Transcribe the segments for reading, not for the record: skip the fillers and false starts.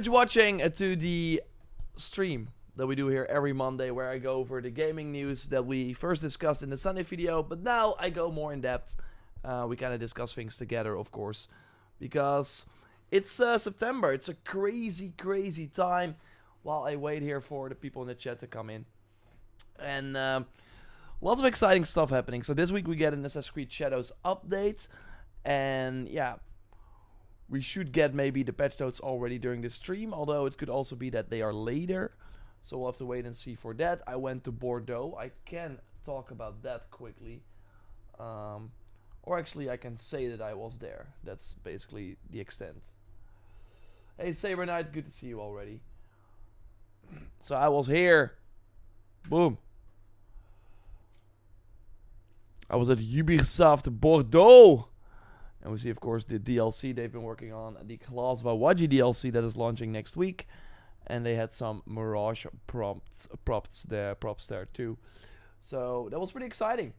binge watching to the stream that we do here every Monday, where I go over the gaming news that we first discussed in the Sunday video, but now I go more in depth. We kind of discuss things together, of course, because it's September. It's a crazy, crazy time while I wait here for the people in the chat to come in. And lots of exciting stuff happening. So this week we get an Assassin's Creed Shadows update. And yeah, we should get maybe the patch notes already during the stream, although it could also be that they are later. So we'll have to wait and see for that. I went to Bordeaux. I can talk about that quickly. Or actually, I can say that I was there. That's basically the extent. Hey, Saber Knight, good to see you already. So I was here. Boom. I was at Ubisoft Bordeaux. And we see, of course, the DLC they've been working on. The Class Waji DLC that is launching next week. And they had some Mirage props there too. So that was pretty exciting.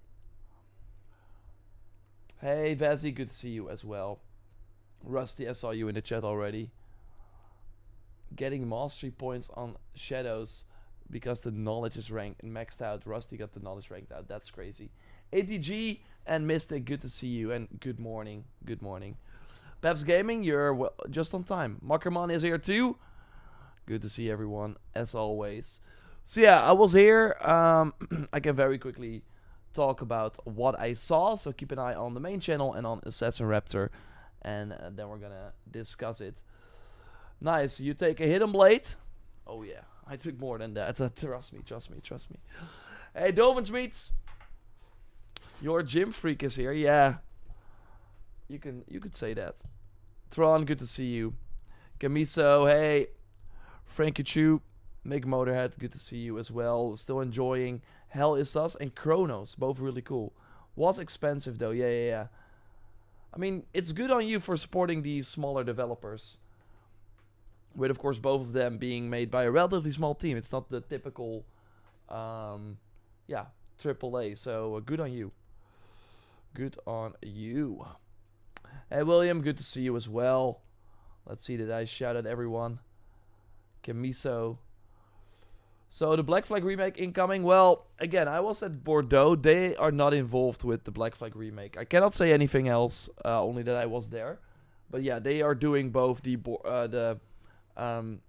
Hey Vazi, good to see you as well. Rusty, I saw you in the chat already. Getting mastery points on Shadows because the knowledge is ranked and maxed out. Rusty got the knowledge ranked out. That's crazy. ATG and Mystic, good to see you and good morning. Good morning. Peps Gaming, you're just on time. Mackerman is here too. Good to see everyone, as always. So yeah, I was here. I can very quickly talk about what I saw. So keep an eye on the main channel and on JorRaptor. And then we're gonna discuss it. Nice, you take a hidden blade. Oh yeah, I took more than that. Trust me. Hey, Dovensmeets. Your gym freak is here. Yeah, you could say that. Tron, good to see you. Camiso, hey. Frankie Chu, Mick Motorhead, good to see you as well. Still enjoying Hell Is Us and Chronos, both really cool. Was expensive though, yeah. I mean, it's good on you for supporting these smaller developers. With, of course, both of them being made by a relatively small team. It's not the typical, AAA. So, good on you. Good on you. Hey, William, good to see you as well. Let's see, did I shout at everyone? Camiso. So, the Black Flag remake incoming. Well, again, I was at Bordeaux. They are not involved with the Black Flag remake. I cannot say anything else, only that I was there. But yeah, they are doing both the Shadows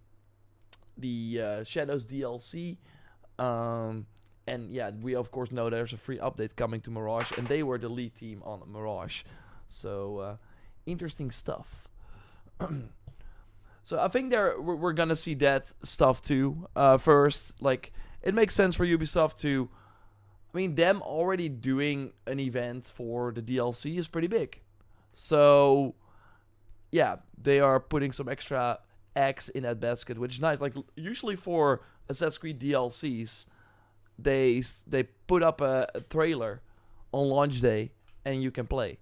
DLC, and yeah, we of course know there's a free update coming to Mirage, and they were the lead team on Mirage. So interesting stuff. So I think we're gonna see that stuff too. First, like, it makes sense for Ubisoft to, I mean, them already doing an event for the DLC is pretty big. So yeah, they are putting some extra eggs in that basket, which is nice. Like, usually for Assassin's Creed DLCs, they put up a trailer on launch day and you can play.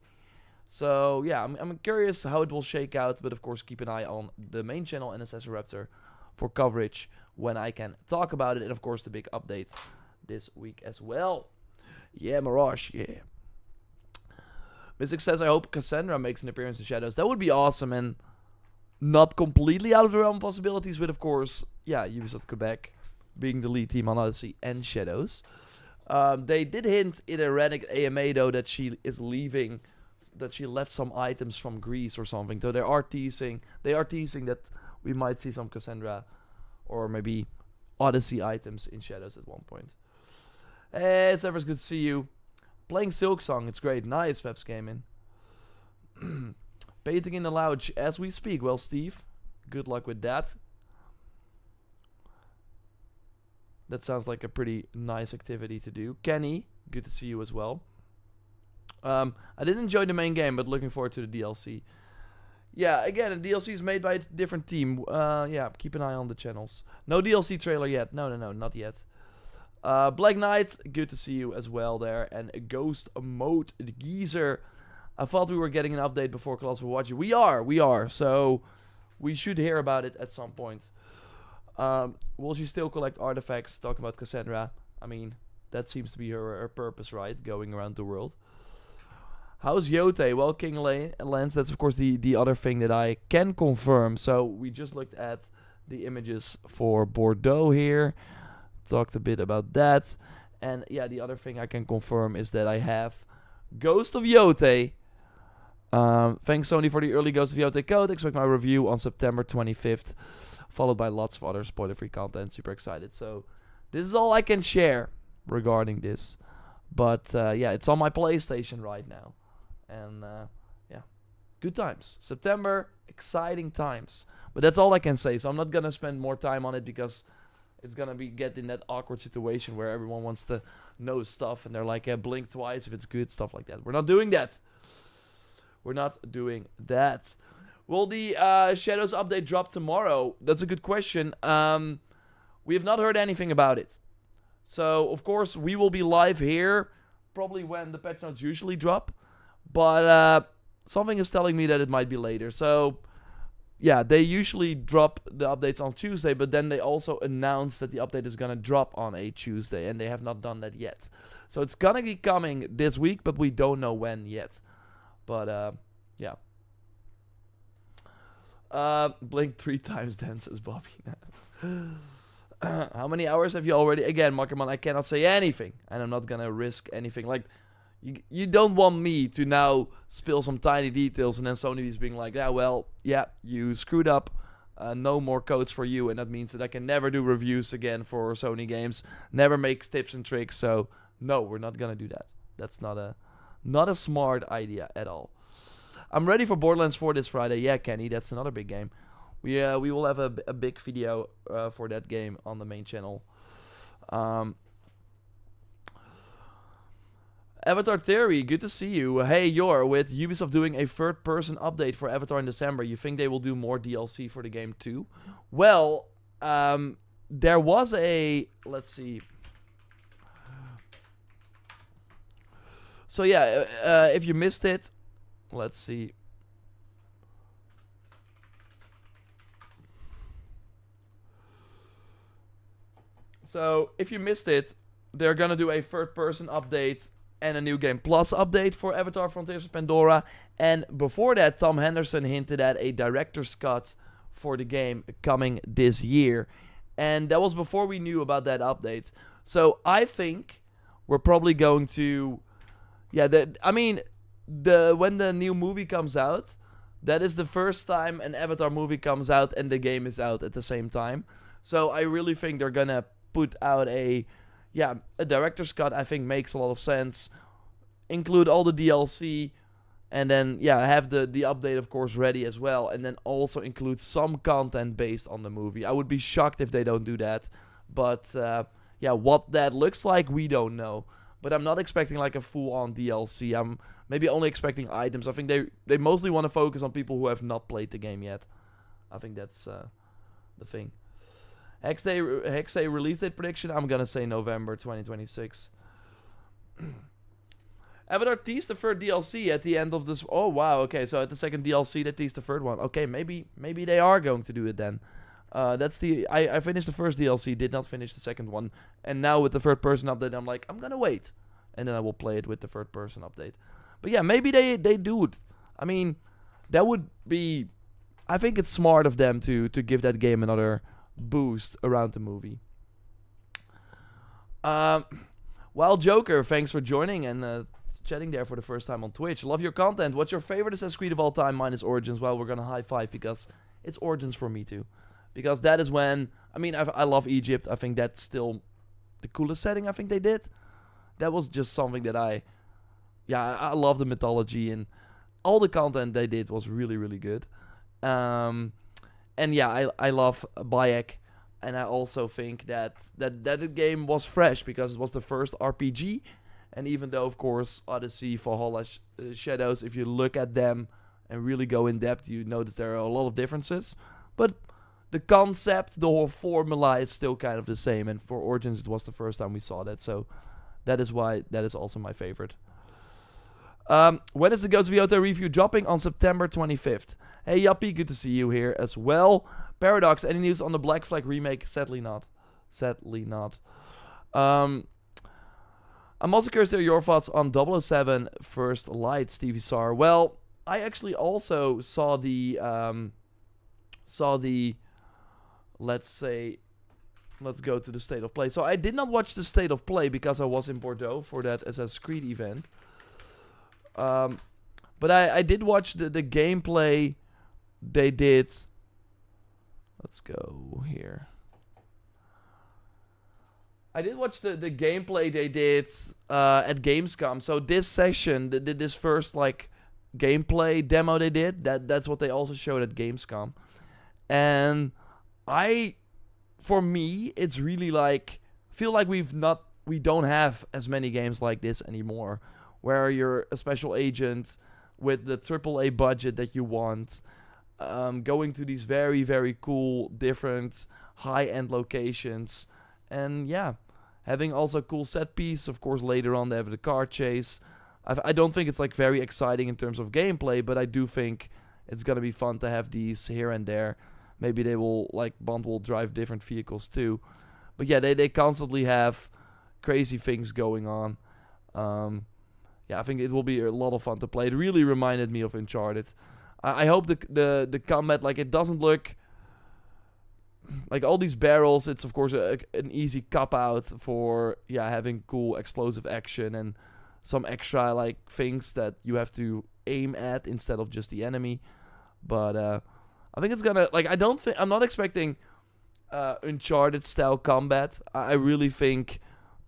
So yeah, I'm curious how it will shake out, but of course keep an eye on the main channel and JorRaptor for coverage when I can talk about it, and of course the big updates this week as well. Yeah, Mirage, yeah. Mystic says, I hope Cassandra makes an appearance in Shadows. That would be awesome, and not completely out of the realm of possibilities, but of course, yeah, Ubisoft Quebec being the lead team on Odyssey and Shadows. They did hint in a Rennick AMA though that she is leaving, that she left some items from Greece or something. So they are teasing that we might see some Cassandra or maybe Odyssey items in Shadows at one point. Hey, it's ever good to see you. Playing Silksong, it's great. Nice, Peps Gaming. Painting in the lounge as we speak. Well, Steve, good luck with that. That sounds like a pretty nice activity to do. Kenny, good to see you as well. I didn't enjoy the main game, but looking forward to the DLC. Yeah, again, the DLC is made by a different team. Yeah, keep an eye on the channels. No DLC trailer yet. No, not yet. Black Knight, good to see you as well there. And Ghost Mode Geezer. I thought we were getting an update before Class of Watching. We are. So we should hear about it at some point. Will she still collect artifacts? Talk about Cassandra. I mean, that seems to be her purpose, right? Going around the world. How's Yote? Well, King Lance, that's of course the other thing that I can confirm. So we just looked at the images for Bordeaux here. Talked a bit about that. And yeah, the other thing I can confirm is that I have Ghost of Yote. Thanks Sony for the early Ghost of Yote code. Expect my review on September 25th, followed by lots of other spoiler-free content. Super excited. So this is all I can share regarding this. But yeah, it's on my PlayStation right now. And yeah, good times. September, exciting times. But that's all I can say. So I'm not going to spend more time on it because it's going to be get in that awkward situation where everyone wants to know stuff. And they're like, yeah, blink twice if it's good, stuff like that. We're not doing that. We're not doing that. Will the Shadows update drop tomorrow? That's a good question. We have not heard anything about it. So, of course, we will be live here, probably when the patch notes usually drop. But something is telling me that it might be later. So, yeah, they usually drop the updates on Tuesday, but then they also announce that the update is going to drop on a Tuesday, and they have not done that yet. So, it's going to be coming this week, but we don't know when yet. But, yeah. Blink 3 times then, says Bobby. How many hours have you already? Again, Markerman, I cannot say anything. And I'm not going to risk anything. Like, you don't want me to now spill some tiny details and then Sony is being like, yeah, well, yeah, you screwed up. No more codes for you. And that means that I can never do reviews again for Sony games. Never make tips and tricks. So, no, we're not going to do that. That's not a smart idea at all. I'm ready for Borderlands 4 this Friday. Yeah, Kenny, that's another big game. We will have a big video for that game on the main channel. Avatar Theory, good to see you. Hey, you're with Ubisoft doing a third-person update for Avatar in December. You think they will do more DLC for the game too? Well, there was a... Let's see... So yeah, if you missed it, let's see. So if you missed it, they're gonna do a third-person update and a New Game Plus update for Avatar Frontiers of Pandora. And before that, Tom Henderson hinted at a director's cut for the game coming this year. And that was before we knew about that update. So I think we're probably going to... Yeah, when the new movie comes out, that is the first time an Avatar movie comes out and the game is out at the same time. So I really think they're gonna put out a director's cut. I think makes a lot of sense. Include all the DLC, and then have the update of course ready as well, and then also include some content based on the movie. I would be shocked if they don't do that, but what that looks like we don't know. But I'm not expecting like a full-on DLC. I'm maybe only expecting items. I think they mostly want to focus on people who have not played the game yet. I think that's the thing. Hex Day release date prediction. I'm gonna say November 2026. Avatar teased the third DLC at the end of this. Oh wow. Okay, so at the second DLC they teased the third one. Okay, maybe they are going to do it then. That's the I finished the first DLC, did not finish the second one, and now with the third person update, I'm like, I'm gonna wait, and then I will play it with the third person update. But yeah, maybe they do it. I mean, that would be. I think it's smart of them to give that game another boost around the movie. Wild Joker, thanks for joining and chatting there for the first time on Twitch. Love your content. What's your favorite Assassin's Creed of all time? Mine is Origins. Well, we're gonna high five because it's Origins for me too. Because that is when... I mean, I love Egypt. I think that's still the coolest setting I think they did. That was just something that I love the mythology. And all the content they did was really, really good. And yeah, I love Bayek. And I also think that the game was fresh because it was the first RPG. And even though, of course, Odyssey, Valhalla, Shadows, if you look at them and really go in depth, you notice there are a lot of differences. But... the concept, the whole formula is still kind of the same. And for Origins, it was the first time we saw that. So that is why that is also my favorite. When is the Ghost of Yote review dropping? On September 25th. Hey, Yappy, good to see you here as well. Paradox, any news on the Black Flag remake? Sadly not. Sadly not. I'm also curious to hear your thoughts on 007 First Light, Stevie Sar. Well, I actually also saw the... let's go to the State of Play. So I did not watch the State of Play because I was in Bordeaux for that Assassin's Creed event. But I did watch the gameplay they did. Let's go here. I did watch the gameplay they did at Gamescom. So this session, this first like gameplay demo they did, that's what they also showed at Gamescom. And for me, it's really like, feel like we don't have as many games like this anymore, where you're a special agent with the AAA budget that you want, going to these very, very cool, different, high-end locations. And yeah, having also a cool set piece. Of course, later on they have the car chase. I don't think it's like very exciting in terms of gameplay, but I do think it's gonna be fun to have these here and there. Maybe they will, like, Bond will drive different vehicles too. But yeah, they constantly have crazy things going on. Yeah, I think it will be a lot of fun to play. It really reminded me of Uncharted. I hope the combat, like, it doesn't look like all these barrels. It's of course an easy cop out for having cool explosive action and some extra like things that you have to aim at instead of just the enemy. But I think it's gonna, like, I'm not expecting Uncharted style combat. I really think,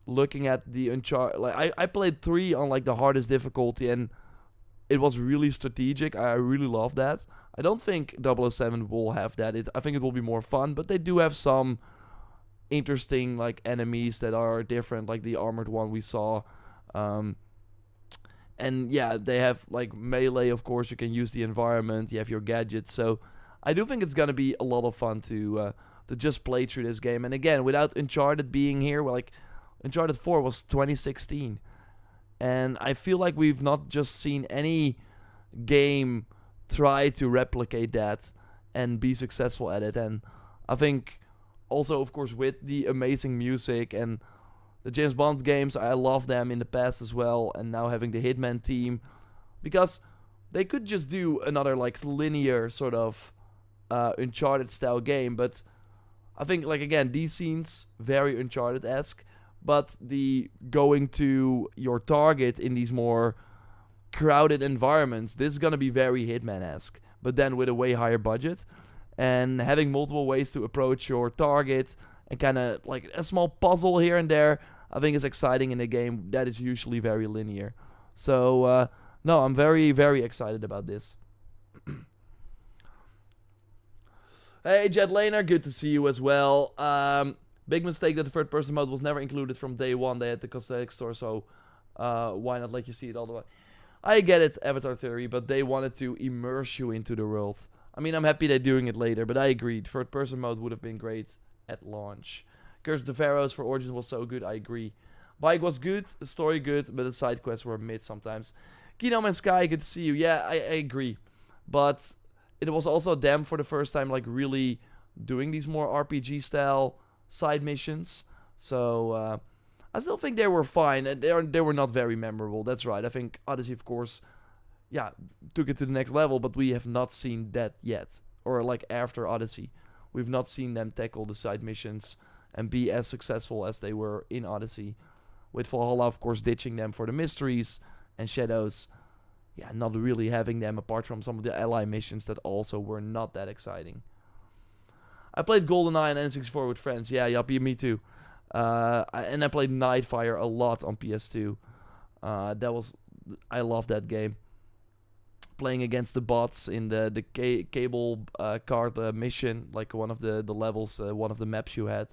looking at the Uncharted, like I played 3 on like the hardest difficulty, and it was really strategic. I really love that. I don't think 007 will have that. I think it will be more fun, but they do have some interesting like enemies that are different, like the armored one we saw. And yeah, they have like melee, of course. You can use the environment. You have your gadgets. So I do think it's gonna be a lot of fun to just play through this game. And again, without Uncharted being here, like Uncharted 4 was 2016, and I feel like we've not just seen any game try to replicate that and be successful at it. And I think also, of course, with the amazing music and the James Bond games, I love them in the past as well, and now having the Hitman team, because they could just do another like linear sort of Uncharted style game. But I think, like, again, these scenes very Uncharted-esque, but the going to your target in these more crowded environments, this is gonna be very Hitman-esque, but then with a way higher budget, and having multiple ways to approach your target and kind of like a small puzzle here and there, I think is exciting in a game that is usually very linear. So no, I'm very, very excited about this. Hey, Jet Laner, good to see you as well. Big mistake that the third person mode was never included from day one. They had the cosmetic store, so why not let you see it all the way? I get it, Avatar Theory, but they wanted to immerse you into the world. I mean, I'm happy they're doing it later, but I agreed. Third person mode would have been great at launch. Curse of the Pharaohs for Origins was so good, I agree. Bike was good, the story good, but the side quests were mid sometimes. Kino and Sky, good to see you. Yeah, I agree. But it was also them for the first time, like, really doing these more RPG style side missions. So I still think they were fine, and they were not very memorable. That's right. I think Odyssey, of course, took it to the next level, but we have not seen that yet. Or like after Odyssey, we've not seen them tackle the side missions and be as successful as they were in Odyssey. With Valhalla, of course, ditching them for the mysteries, and Shadows, not really having them apart from some of the ally missions that also were not that exciting. I played GoldenEye and N64 with friends. Yeah, yuppie, me too. And I played Nightfire a lot on PS2. I love that game. Playing against the bots in the cable card mission, like one of the levels, one of the maps you had.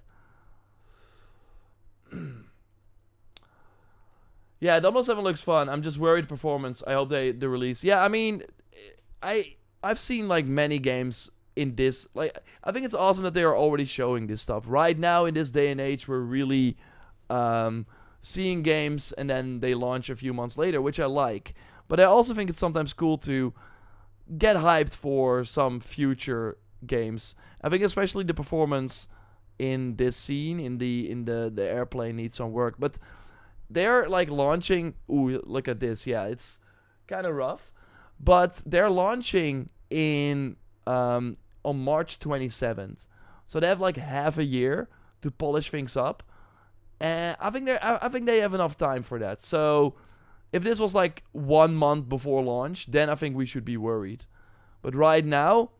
Yeah, 007 looks fun. I'm just worried performance. I hope they release. Yeah, I mean, I've seen like many games in this. Like, I think it's awesome that they are already showing this stuff right now in this day and age. We're really seeing games and then they launch a few months later, which I like. But I also think it's sometimes cool to get hyped for some future games. I think especially the performance in this scene in the airplane needs some work. But they're like launching. Ooh, look at this. Yeah, it's kind of rough. But they're launching in on March 27th, So they have like half a year to polish things up. And I think they have enough time for that. So if this was like 1 month before launch, then I think we should be worried. But right now,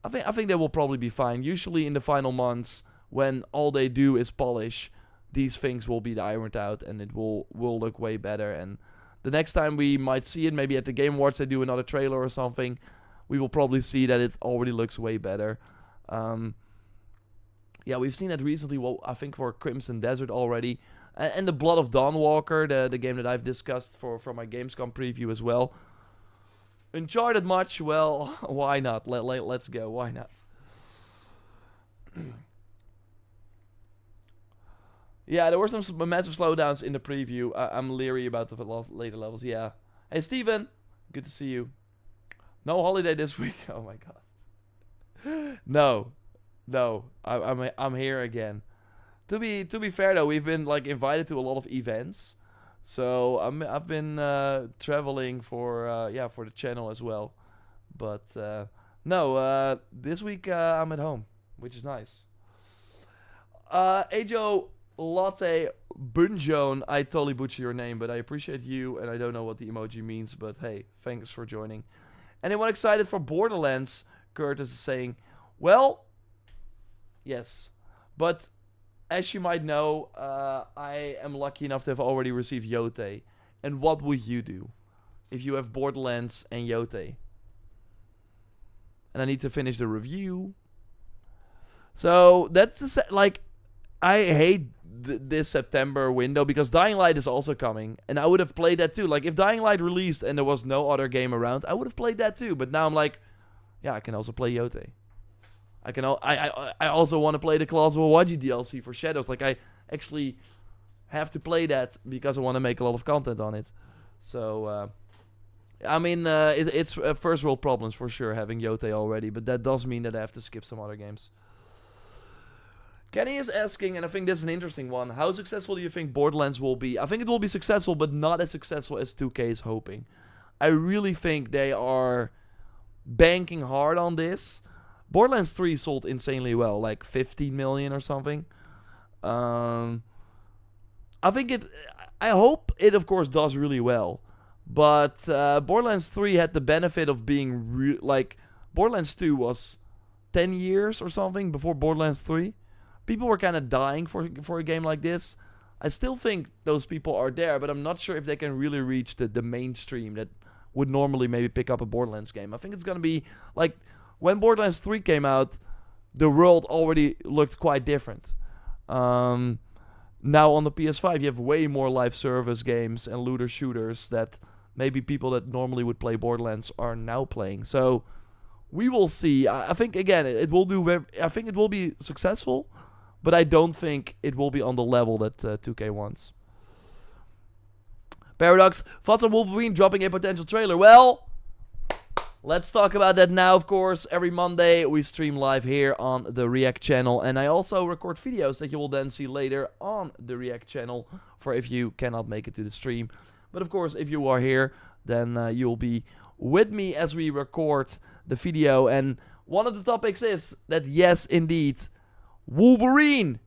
I think they will probably be fine. Usually in the final months, when all they do is polish, these things will be ironed out and it will look way better. And the next time we might see it, maybe at the Game Awards they do another trailer or something, we will probably see that it already looks way better. Yeah, we've seen that recently, well, I think for Crimson Desert already. And the Blood of Dawnwalker, the game that I've discussed for my Gamescom preview as well. Uncharted much? Well, why not? Let's go, why not? Yeah, there were some massive slowdowns in the preview. I'm leery about the later levels, yeah. Hey, Steven, good to see you. No holiday this week. Oh my god. No, I'm here again. To be fair though, we've been like invited to a lot of events, so I've been traveling for the channel as well. But no, this week I'm at home, which is nice. Ajo Latte Bunjone, I totally butcher your name, but I appreciate you, and I don't know what the emoji means, but hey, thanks for joining. Anyone excited for Borderlands? Curtis is saying, well, yes, but as you might know, I am lucky enough to have already received Yote. And what would you do if you have Borderlands and Yote? And I need to finish the review. So that's like, I hate this September window because Dying Light is also coming, and I would have played that too. Like if Dying Light released and there was no other game around, I would have played that too. But now I'm like, yeah, I can also play Yote. I also want to play the Colossal Waji DLC for Shadows. Like I actually have to play that because I want to make a lot of content on it. So I mean, it's first world problems for sure having Yote already, but that does mean that I have to skip some other games. Kenny is asking, and I think this is an interesting one, how successful do you think Borderlands will be? I think it will be successful, but not as successful as 2K is hoping. I really think they are banking hard on this. Borderlands 3 sold insanely well, like 15 million or something. I hope it, of course, does really well. But Borderlands 3 had the benefit of being, like, Borderlands 2 was 10 years or something before Borderlands 3. People were kind of dying for a game like this. I still think those people are there, but I'm not sure if they can really reach the mainstream that would normally maybe pick up a Borderlands game. I think it's going to be, like, when Borderlands 3 came out, the world already looked quite different. Now on the PS5, you have way more live service games and looter shooters that maybe people that normally would play Borderlands are now playing. So we will see. I think, again, it will do. I think it will be successful, but I don't think it will be on the level that 2K wants. Paradox, thoughts on Wolverine dropping a potential trailer? Well, let's talk about that now, of course. Every Monday we stream live here on the React channel, and I also record videos that you will then see later on the React channel for if you cannot make it to the stream. But of course, if you are here, then you'll be with me as we record the video. And one of the topics is that, yes, indeed, Wolverine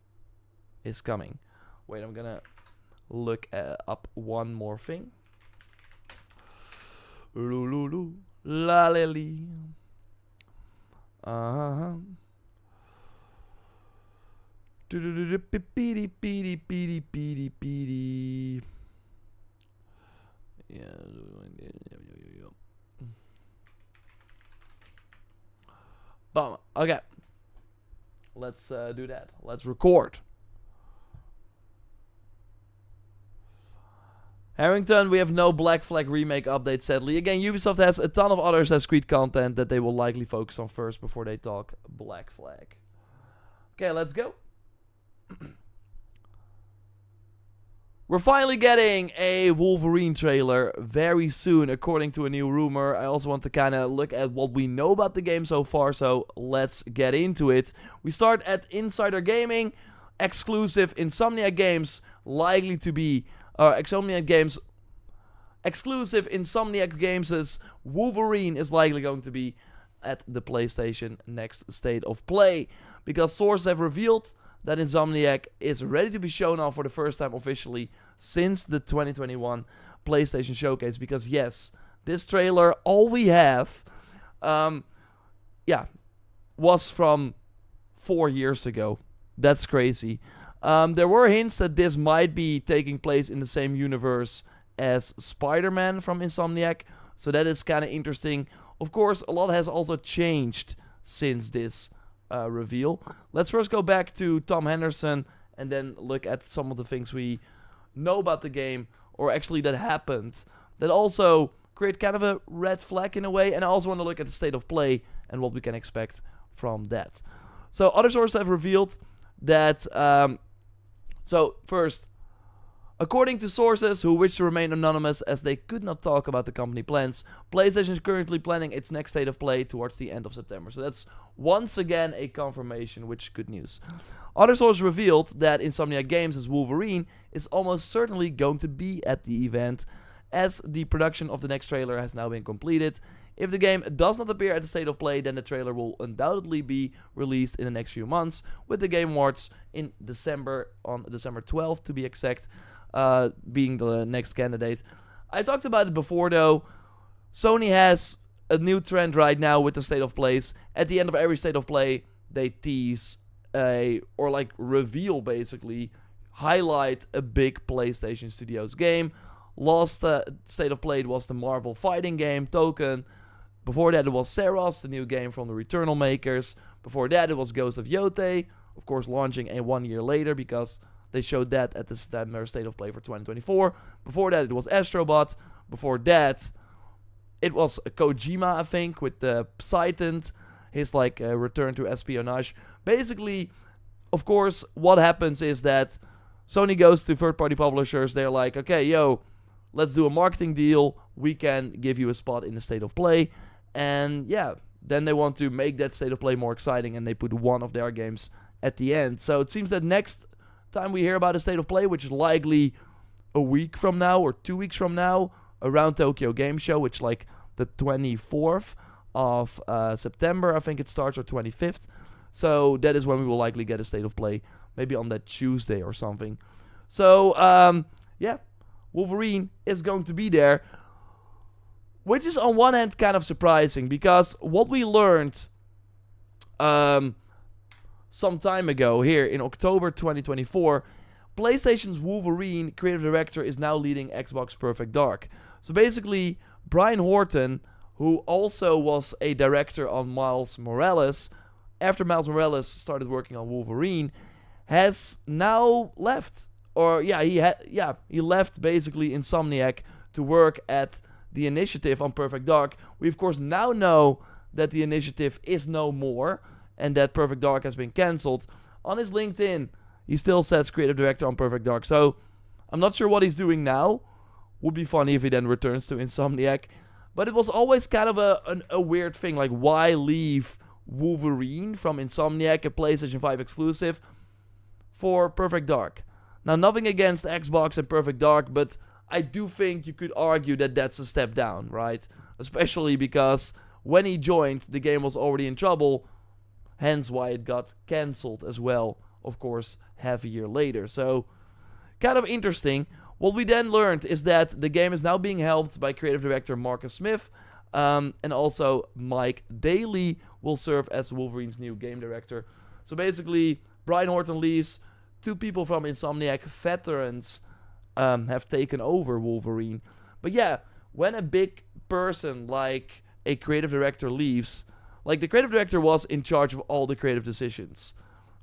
is coming. Wait, I'm gonna look up one more thing. Lulu, la lily. Yeah. Boom. Okay. Let's do that. Let's record. Harrington, we have no Black Flag remake update, sadly. Again, Ubisoft has a ton of other Assassin's Creed content that they will likely focus on first before they talk Black Flag. Okay, let's go. We're finally getting a Wolverine trailer very soon, according to a new rumor. I also want to kind of look at what we know about the game so far, so let's get into it. We start at Insider Gaming, exclusive Insomniac games, likely to be... exclusive Insomniac games' Wolverine is likely going to be at the PlayStation next State of Play. because sources have revealed that Insomniac is ready to be shown off for the first time officially since the 2021 PlayStation Showcase. Because yes, this trailer, all we have, was from 4 years ago. That's crazy. There were hints that this might be taking place in the same universe as Spider-Man from Insomniac, so that is kind of interesting. Of course, a lot has also changed since this reveal. Let's first go back to Tom Henderson and then look at some of the things we know about the game, or actually that happened, that also create kind of a red flag in a way. And I also want to look at the state of play and what we can expect from that. So other sources have revealed that, so first, according to sources who wish to remain anonymous as they could not talk about the company plans, PlayStation is currently planning its next state of play towards the end of September. So that's once again a confirmation, which is good news. Other sources revealed that Insomniac Games' Wolverine is almost certainly going to be at the event, as the production of the next trailer has now been completed. If the game does not appear at the state of play, then the trailer will undoubtedly be released in the next few months, with the Game Awards in December, on December 12th to be exact, being the next candidate. I talked about it before though. Sony has a new trend right now with the state of plays. At the end of every state of play, they tease or like reveal, basically highlight a big PlayStation Studios game. Last state of play was the Marvel fighting game Token. Before that it was Seros, the new game from the Returnal makers. Before that it was Ghost of Yotei, of course launching 1 year later because they showed that at the September state of play for 2024. Before that it was Astrobot. Before that it was Kojima, I think, with the Psytant, his like return to espionage. Basically, of course, what happens is that Sony goes to third-party publishers. They're like, okay, yo, let's do a marketing deal. We can give you a spot in the state of play. And yeah, then they want to make that state of play more exciting, and they put one of their games at the end. So it seems that next time we hear about a state of play, which is likely a week from now or 2 weeks from now, around Tokyo Game Show, which like the 24th of September, I think it starts, or 25th. So that is when we will likely get a state of play, maybe on that Tuesday or something. So yeah, Wolverine is going to be there, which is on one hand kind of surprising, because what we learned some time ago here in October 2024, PlayStation's Wolverine creative director is now leading Xbox Perfect Dark. So basically, Brian Horton, who also was a director on Miles Morales, after Miles Morales started working on Wolverine, has now left. Or he left basically Insomniac to work at the initiative on Perfect Dark. We of course now know that the initiative is no more and that Perfect Dark has been cancelled. On his LinkedIn, he still says creative director on Perfect Dark. So I'm not sure what he's doing now. Would be funny if he then returns to Insomniac. But it was always kind of a weird thing. Like, why leave Wolverine from Insomniac, a PlayStation 5 exclusive, for Perfect Dark? Now, nothing against Xbox and Perfect Dark, but I do think you could argue that that's a step down, right? Especially because when he joined, the game was already in trouble, hence why it got cancelled as well, of course, half a year later. So, kind of interesting. What we then learned is that the game is now being helped by creative director Marcus Smith, and also Mike Daly will serve as Wolverine's new game director. So basically, Brian Horton leaves. 2 people from Insomniac, veterans, have taken over Wolverine. But yeah, when a big person like a creative director leaves, like the creative director was in charge of all the creative decisions.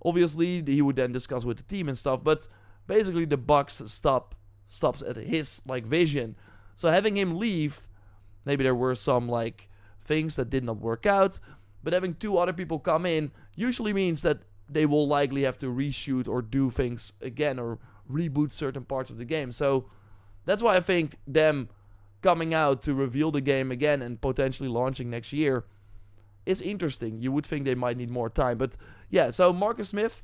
Obviously, he would then discuss with the team and stuff, but basically the buck stops at his like vision. So having him leave, maybe there were some like things that did not work out, but having 2 other people come in usually means that they will likely have to reshoot or do things again or reboot certain parts of the game. So that's why I think them coming out to reveal the game again and potentially launching next year is interesting. You would think they might need more time, but yeah. So Marcus Smith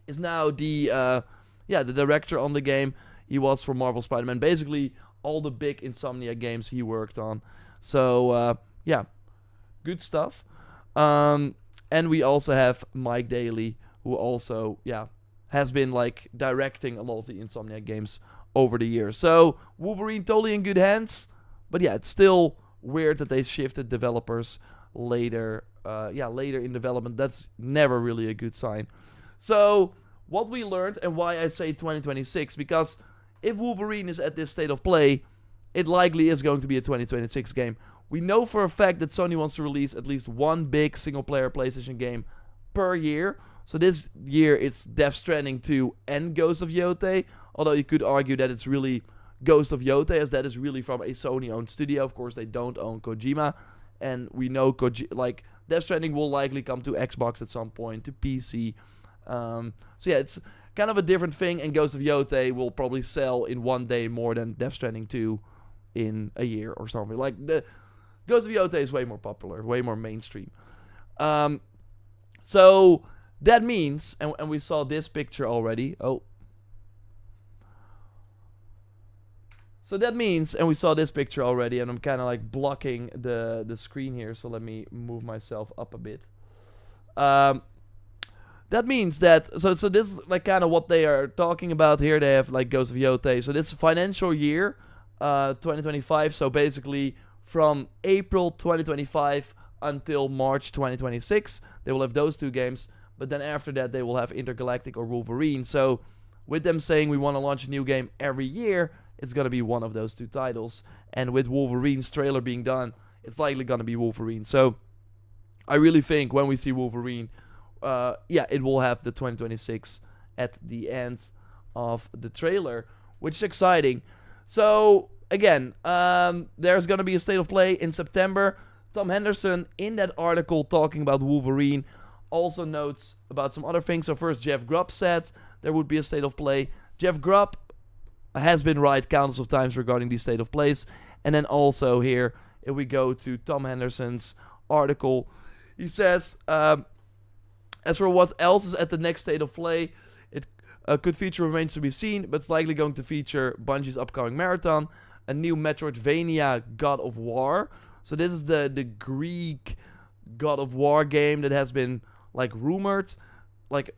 is now the director on the game. He was for Marvel Spider-Man, basically all the big Insomnia games he worked on. So yeah, good stuff. And we also have Mike Daly, who also, has been like directing a lot of the Insomniac games over the years. So Wolverine totally in good hands, but yeah, it's still weird that they shifted developers later in development. That's never really a good sign. So what we learned, and why I say 2026, because if Wolverine is at this state of play, it likely is going to be a 2026 game. We know for a fact that Sony wants to release at least one big single-player PlayStation game per year. So this year it's Death Stranding 2 and Ghost of Yotei. Although you could argue that it's really Ghost of Yotei, as that is really from a Sony-owned studio. Of course, they don't own Kojima. And we know Death Stranding will likely come to Xbox at some point, to PC. So yeah, it's kind of a different thing. And Ghost of Yotei will probably sell in one day more than Death Stranding 2 in a year or something. Like, the Ghost of Yotei is way more popular, way more mainstream. So that means, and we saw this picture already. So that means, and we saw this picture already, and I'm kind of like blocking the screen here, so let me move myself up a bit. That means that, so this is like kind of what they are talking about here. They have like Ghost of Yotei. So this financial year, 2025, so basically from April 2025 until March 2026, they will have those two games. But then after that, they will have Intergalactic or Wolverine. So with them saying we want to launch a new game every year, it's going to be one of those two titles. And with Wolverine's trailer being done, it's likely going to be Wolverine. So I really think when we see Wolverine, it will have the 2026 at the end of the trailer, which is exciting. So again, there's going to be a state of play in September. Tom Henderson, in that article talking about Wolverine, also notes about some other things. So first, Jeff Grubb said there would be a state of play. Jeff Grubb has been right countless of times regarding the state of plays. And then also here, if we go to Tom Henderson's article, he says, as for what else is at the next state of play, it could feature remains to be seen, but it's likely going to feature Bungie's upcoming marathon, a new Metroidvania God of War. So this is the Greek God of War game that has been like rumored, like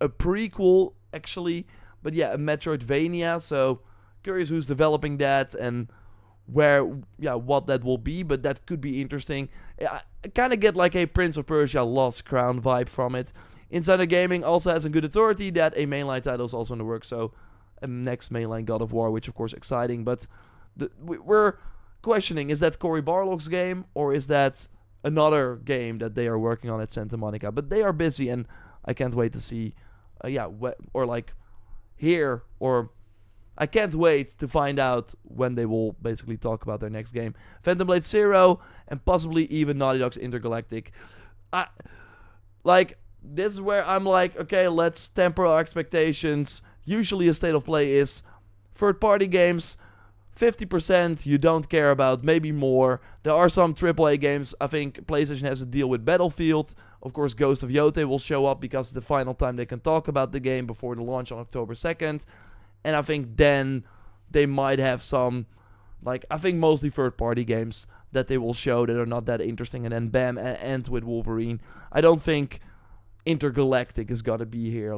a prequel actually, but yeah, a Metroidvania. So curious who's developing that and what that will be, but that could be interesting. I kind of get like a Prince of Persia Lost Crown vibe from it. Insider Gaming also has a good authority that a mainline title is also in the works, so a next mainline God of War, which of course exciting, but we're questioning, is that Cory Barlog's game, or is that another game that they are working on at Santa Monica? But they are busy, and I can't wait to see, I can't wait to find out when they will basically talk about their next game. Phantom Blade Zero, and possibly even Naughty Dog's Intergalactic. This is where I'm like, okay, let's temper our expectations. Usually a state of play is third-party games, 50% you don't care about, maybe more. There are some AAA games. I think PlayStation has a deal with Battlefield. Of course, Ghost of Yotei will show up because it's the final time they can talk about the game before the launch on October 2nd. And I think then they might have some, I think mostly third-party games that they will show that are not that interesting. And then bam, end with Wolverine. I don't think Intergalactic is going to be here.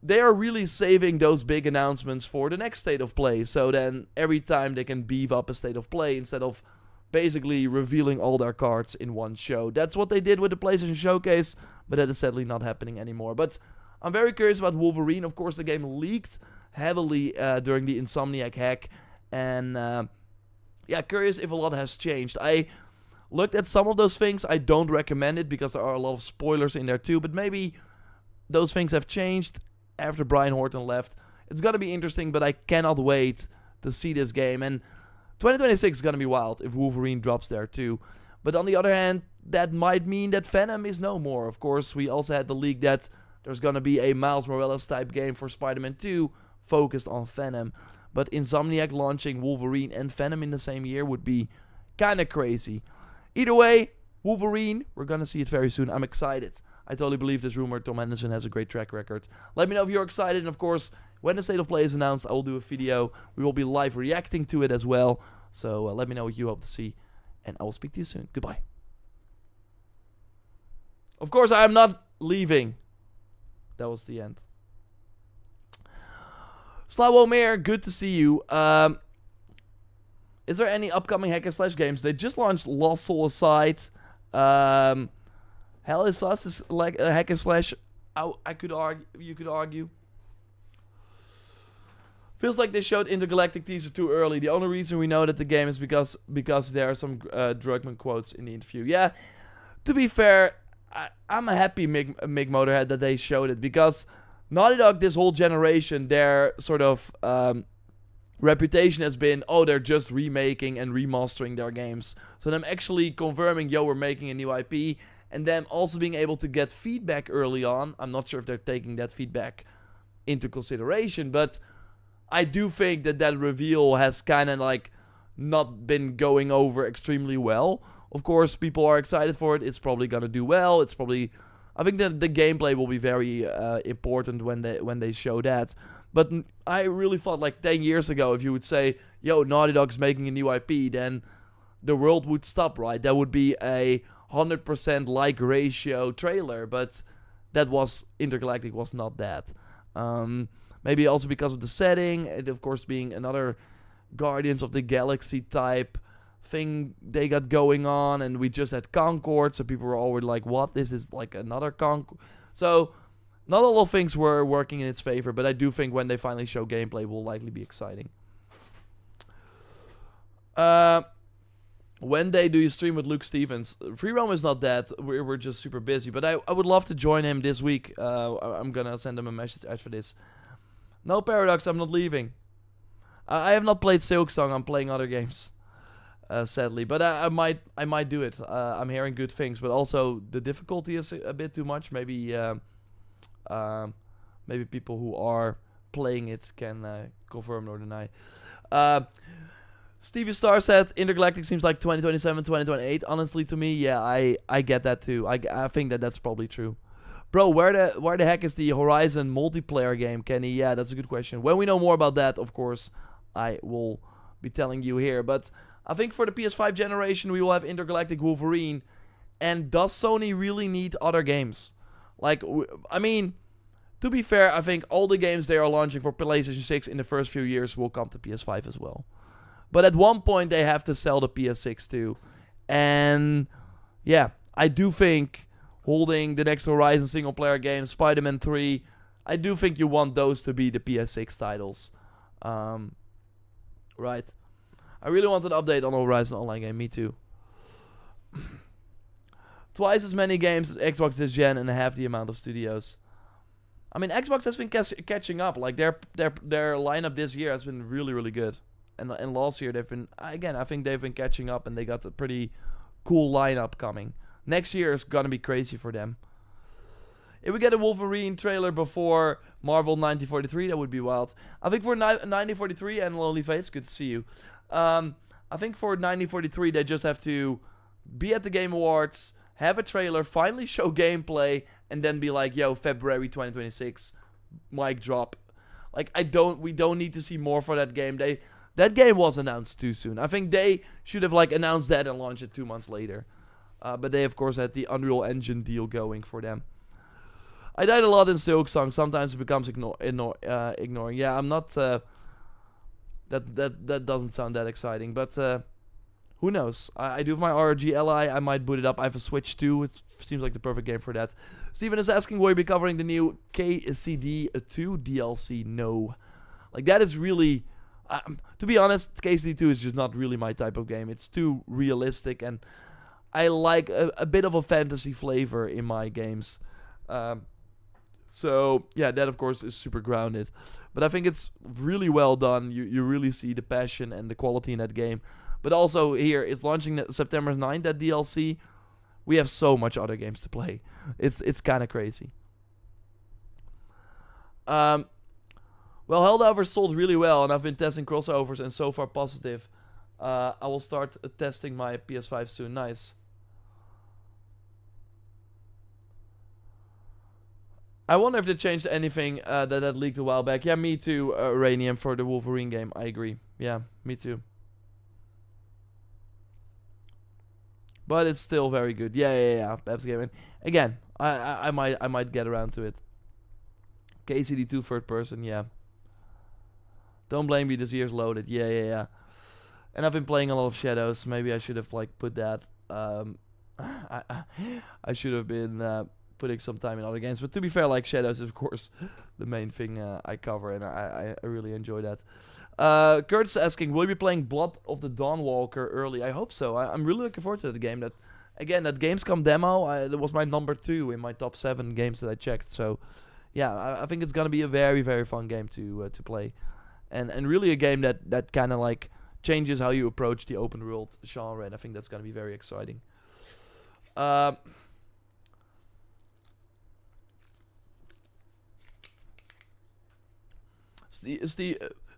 They are really saving those big announcements for the next state of play. So then every time they can beef up a state of play instead of basically revealing all their cards in one show. That's what they did with the PlayStation Showcase, but that is sadly not happening anymore. But I'm very curious about Wolverine. Of course, the game leaked heavily during the Insomniac hack. And curious if a lot has changed. I looked at some of those things. I don't recommend it because there are a lot of spoilers in there too. But maybe those things have changed after Brian Horton left. It's going to be interesting, but I cannot wait to see this game. And 2026 is going to be wild if Wolverine drops there too. But on the other hand, that might mean that Venom is no more. Of course, we also had the leak that there's going to be a Miles Morales type game for Spider-Man 2 focused on Venom. But Insomniac launching Wolverine and Venom in the same year would be kind of crazy. Either way, Wolverine, we're going to see it very soon. I'm excited. I totally believe this rumor. Tom Henderson has a great track record. Let me know if you're excited. And of course, when the state of play is announced, I will do a video. We will be live reacting to it as well. So let me know what you hope to see. And I will speak to you soon. Goodbye. Of course, I am not leaving. That was the end. Slawomir, good to see you. Is there any upcoming hack and slash games? They just launched Lost Soul Aside. Hell is Us is like a hack and slash. I could argue. You could argue. Feels like they showed Intergalactic teaser too early. The only reason we know that the game is because there are some Drugman quotes in the interview. Yeah, to be fair, I'm a happy Mig Motorhead that they showed it, because Naughty Dog this whole generation, their sort of reputation has been, oh, they're just remaking and remastering their games. So them actually confirming, yo, we're making a new IP, and then also being able to get feedback early on. I'm not sure if they're taking that feedback into consideration, but I do think that reveal has kind of like not been going over extremely well. Of course, people are excited for it. It's probably gonna do well. It's probably, I think that the gameplay will be very important when they show that. But I really thought like 10 years ago, if you would say, yo, Naughty Dog's making a new IP, then the world would stop, right? That would be a 100% like ratio trailer, but that was, Intergalactic was not that. Maybe also because of the setting, and of course being another Guardians of the Galaxy type thing they got going on, and we just had Concord, so people were already like, what, this is like another Concord? So not all of things were working in its favor, but I do think when they finally show gameplay, will likely be exciting. When do you stream with Luke Stevens? Free roam is not that, we're just super busy, but I would love to join him this week. I'm gonna send him a message after this. No Paradox, I'm not leaving. I have not played Silksong, I'm playing other games. Sadly, but I might do it. I'm hearing good things, but also the difficulty is a bit too much. Maybe maybe people who are playing it can confirm or deny. Stevie Star said Intergalactic seems like 2027, 2028. Honestly, to me, yeah, I get that too. I think that's probably true. Bro, where the heck is the Horizon multiplayer game, Kenny? Yeah, that's a good question. When we know more about that, of course, I will be telling you here. But I think for the PS5 generation, we will have Intergalactic Wolverine. And does Sony really need other games? Like, I mean, to be fair, I think all the games they are launching for PlayStation 6 in the first few years will come to PS5 as well. But at one point, they have to sell the PS6 too. And yeah, I do think holding the next Horizon single-player game, Spider-Man 3, I do think you want those to be the PS6 titles. Right. I really want an update on Horizon Online game, me too. Twice as many games as Xbox this gen and half the amount of studios. I mean, Xbox has been catching up. Like, their lineup this year has been really, really good. And last year, they've been, again, I think they've been catching up and they got a pretty cool lineup coming. Next year is gonna be crazy for them. If we get a Wolverine trailer before Marvel 1943, that would be wild. I think for 1943 and Lonely Fates, good to see you. I think for 1943, they just have to be at the Game Awards, have a trailer, finally show gameplay, and then be like, yo, February 2026, mic drop. Like, we don't need to see more for that game. That game was announced too soon. I think they should have like announced that and launched it 2 months later. But they, of course, had the Unreal Engine deal going for them. I died a lot in Silksong. Sometimes it becomes ignoring. Yeah, I'm not... That doesn't sound that exciting. But who knows? I do have my RG Li. I might boot it up. I have a Switch too. It seems like the perfect game for that. Steven is asking, will you be covering the new KCD2 DLC? No. Like, that is really... to be honest, KCD2 is just not really my type of game. It's too realistic and... I like a bit of a fantasy flavor in my games. So, yeah, that, of course, is super grounded. But I think it's really well done. You really see the passion and the quality in that game. But also, here, it's launching September 9th, that DLC. We have so much other games to play. It's kind of crazy. Well, Helldivers sold really well, and I've been testing crossovers, and so far positive. I will start testing my PS5 soon. Nice. I wonder if they changed anything that leaked a while back. Yeah, me too, Uranium, for the Wolverine game. I agree. Yeah, me too. But it's still very good. Yeah. Pepsi Gaming. Again, I might get around to it. KCD2 third person, yeah. Don't blame me, this year's loaded. Yeah. And I've been playing a lot of Shadows. Maybe I should have like put that. I should have been putting some time in other games. But to be fair, like Shadows is of course the main thing I cover, and I really enjoy that. Kurt's asking, will you be playing Blood of the Dawnwalker early? I hope so. I'm really looking forward to that game. That Gamescom demo, that was my number 2 in my top 7 games that I checked. So, yeah, I think it's gonna be a very, very fun game to play, and really a game that kind of like changes how you approach the open world genre, and I think that's gonna be very exciting.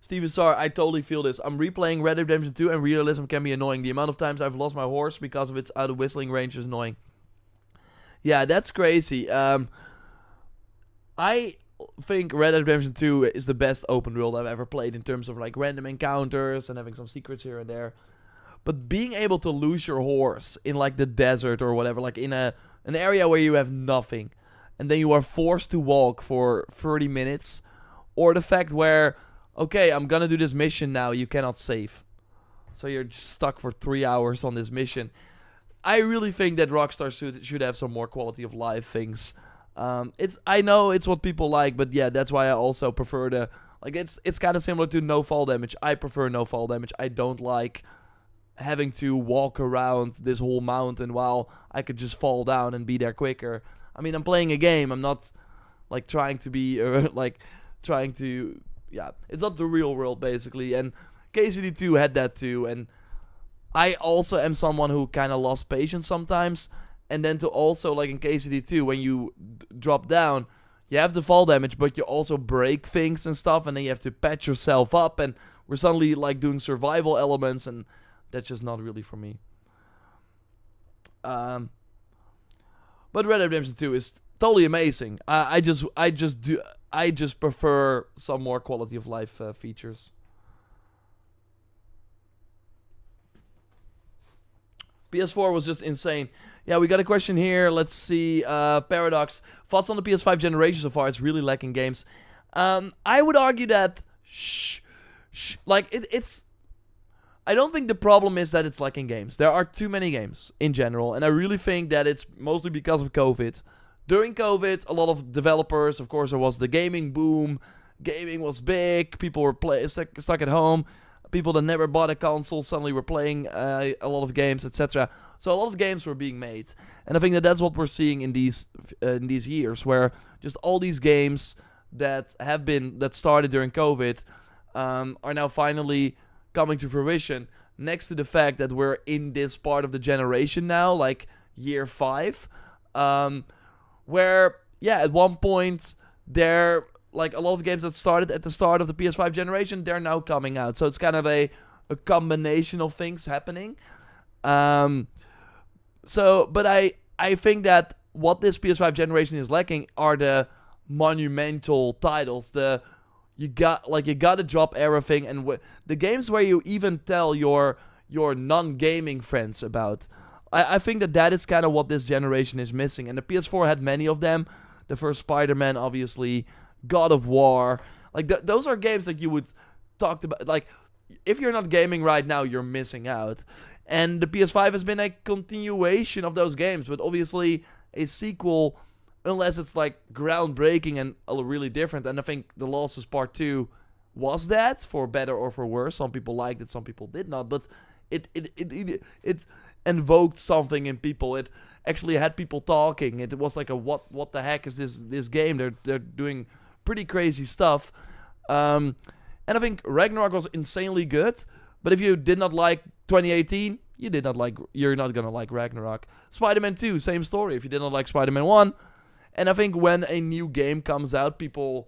Steven Sar, I totally feel this. I'm replaying Red Dead Redemption 2 and realism can be annoying. The amount of times I've lost my horse because of its out of whistling range is annoying. Yeah, that's crazy. I think Red Dead Redemption 2 is the best open world I've ever played in terms of like random encounters and having some secrets here and there. But being able to lose your horse in like the desert or whatever, like in an area where you have nothing, and then you are forced to walk for 30 minutes, or the fact where, okay, I'm gonna do this mission now, you cannot save, so you're just stuck for 3 hours on this mission. I really think that Rockstar should have some more quality of life things. I know it's what people like, but yeah, that's why I also prefer the, like, it's kind of similar to no fall damage. I prefer no fall damage. I don't like having to walk around this whole mountain while I could just fall down and be there quicker. I mean, I'm playing a game. I'm not like trying to be yeah, it's not the real world basically. And KCD2 had that too, and I also am someone who kind of lost patience sometimes. And then to also, like in KCD2, when you drop down, you have the fall damage, but you also break things and stuff, and then you have to patch yourself up, and we're suddenly like doing survival elements, and that's just not really for me. But Red Dead Redemption 2 is totally amazing. I just prefer some more quality of life features. PS4 was just insane. Yeah, we got a question here. Let's see. Paradox. Thoughts on the PS5 generation so far? It's really lacking games. I would argue that... it's... I don't think the problem is that it's lacking games. There are too many games in general. And I really think that it's mostly because of COVID. During COVID, a lot of developers... Of course, there was the gaming boom. Gaming was big. People were stuck at home. People that never bought a console suddenly were playing a lot of games, etc. So a lot of games were being made, and I think that that's what we're seeing in these years, where just all these games that started during COVID are now finally coming to fruition. Next to the fact that we're in this part of the generation now, like year 5, where at one point there. Like, a lot of games that started at the start of the PS5 generation, they're now coming out. So it's kind of a combination of things happening. But I think that what this PS5 generation is lacking are the monumental titles. You gotta drop everything, and the games where you even tell your non-gaming friends about. I think that is kind of what this generation is missing. And the PS4 had many of them. The first Spider-Man, obviously. God of War, like those are games that you would talk about. Like, if you're not gaming right now, you're missing out. And the PS5 has been a continuation of those games, but obviously a sequel, unless it's like groundbreaking and really different. And I think The Lost is Part 2 was that, for better or for worse. Some people liked it, some people did not. But it invoked something in people. It actually had people talking. It was like a what the heck is this game? They're doing pretty crazy stuff. And I think Ragnarok was insanely good. But if you did not like 2018, you're not gonna like Ragnarok. Spider-Man 2, same story. If you did not like Spider-Man 1, and I think when a new game comes out, people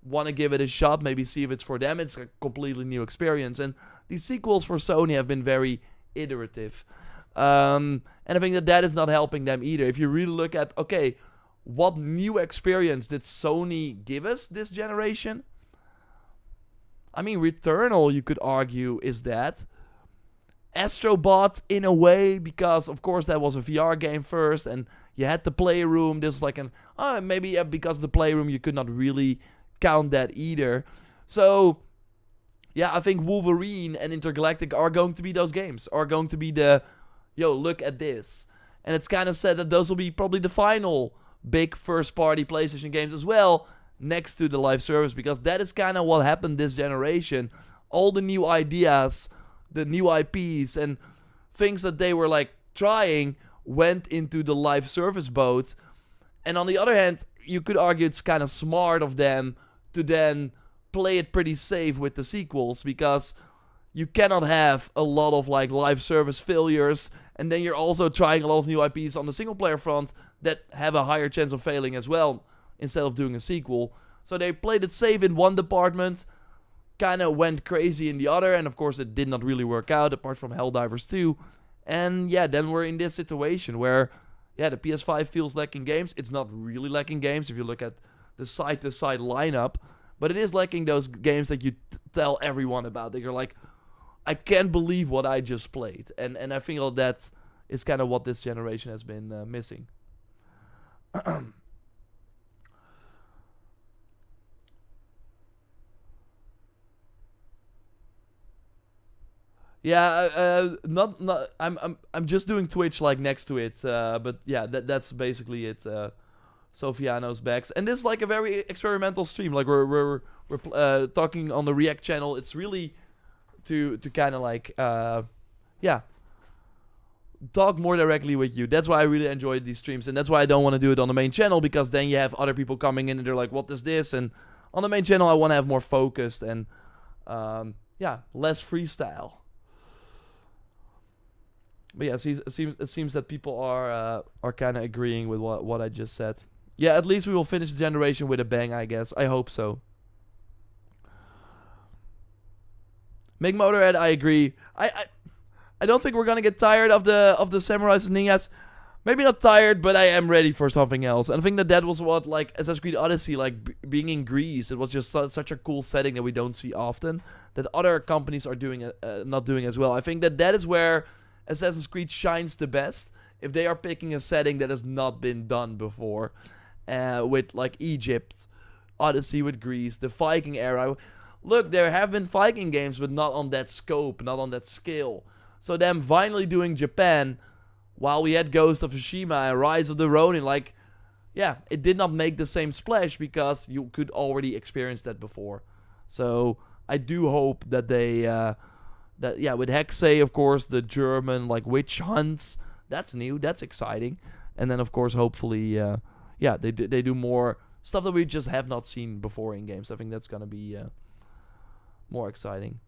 want to give it a shot, maybe see if it's for them. It's a completely new experience. And these sequels for Sony have been very iterative. And I think that is not helping them either. If you really look at, okay, what new experience did Sony give us this generation? I mean, Returnal, you could argue, is that. Astrobot in a way, because of course that was a VR game first, and you had the playroom. This was like maybe because of the playroom you could not really count that either. So yeah, I think Wolverine and Intergalactic are going to be those games, are going to be the, yo, look at this. And it's kind of said that those will be probably the final big first-party PlayStation games as well, next to the live service, because that is kind of what happened this generation. All the new ideas, the new IPs, and things that they were like trying went into the live service boat. And on the other hand, you could argue it's kind of smart of them to then play it pretty safe with the sequels, because you cannot have a lot of like live service failures, and then you're also trying a lot of new IPs on the single player front that have a higher chance of failing as well, instead of doing a sequel. So they played it safe in one department, kind of went crazy in the other, and of course it did not really work out, apart from Helldivers 2. And yeah, then we're in this situation where, yeah, the PS5 feels lacking games. It's not really lacking games if you look at the side-to-side lineup, but it is lacking those games that you tell everyone about, that you're like, I can't believe what I just played. And I feel that is kind of what this generation has been missing. Yeah, not I'm just doing Twitch like next to it, but yeah, that's basically it. Sofiano's backs, and this is like a very experimental stream. Like we're talking on the React channel. It's really to kind of like yeah, talk more directly with you. That's why I really enjoy these streams, and that's why I don't want to do it on the main channel, because then you have other people coming in and they're like, "What is this?" And on the main channel, I want to have more focused and yeah, less freestyle. But yeah, it seems that people are kind of agreeing with what I just said. Yeah, at least we will finish the generation with a bang, I guess. I hope so. Make Motorhead, I agree. I don't think we're gonna get tired of the Samurais and Ninjas. Maybe not tired, but I am ready for something else. And I think that was what, like, Assassin's Creed Odyssey, like being in Greece, it was just such a cool setting that we don't see often, that other companies are doing not doing as well. I think that is where Assassin's Creed shines the best, if they are picking a setting that has not been done before, with like Egypt, Odyssey with Greece, the Viking era. Look, there have been Viking games, but not on that scope, not on that scale. So them finally doing Japan, while we had Ghost of Tsushima and Rise of the Ronin, like, yeah, it did not make the same splash because you could already experience that before. So I do hope that they, yeah, with Hexe, of course, the German, like, witch hunts, that's new, that's exciting. And then, of course, hopefully, yeah, they do more stuff that we just have not seen before in games. I think that's going to be more exciting.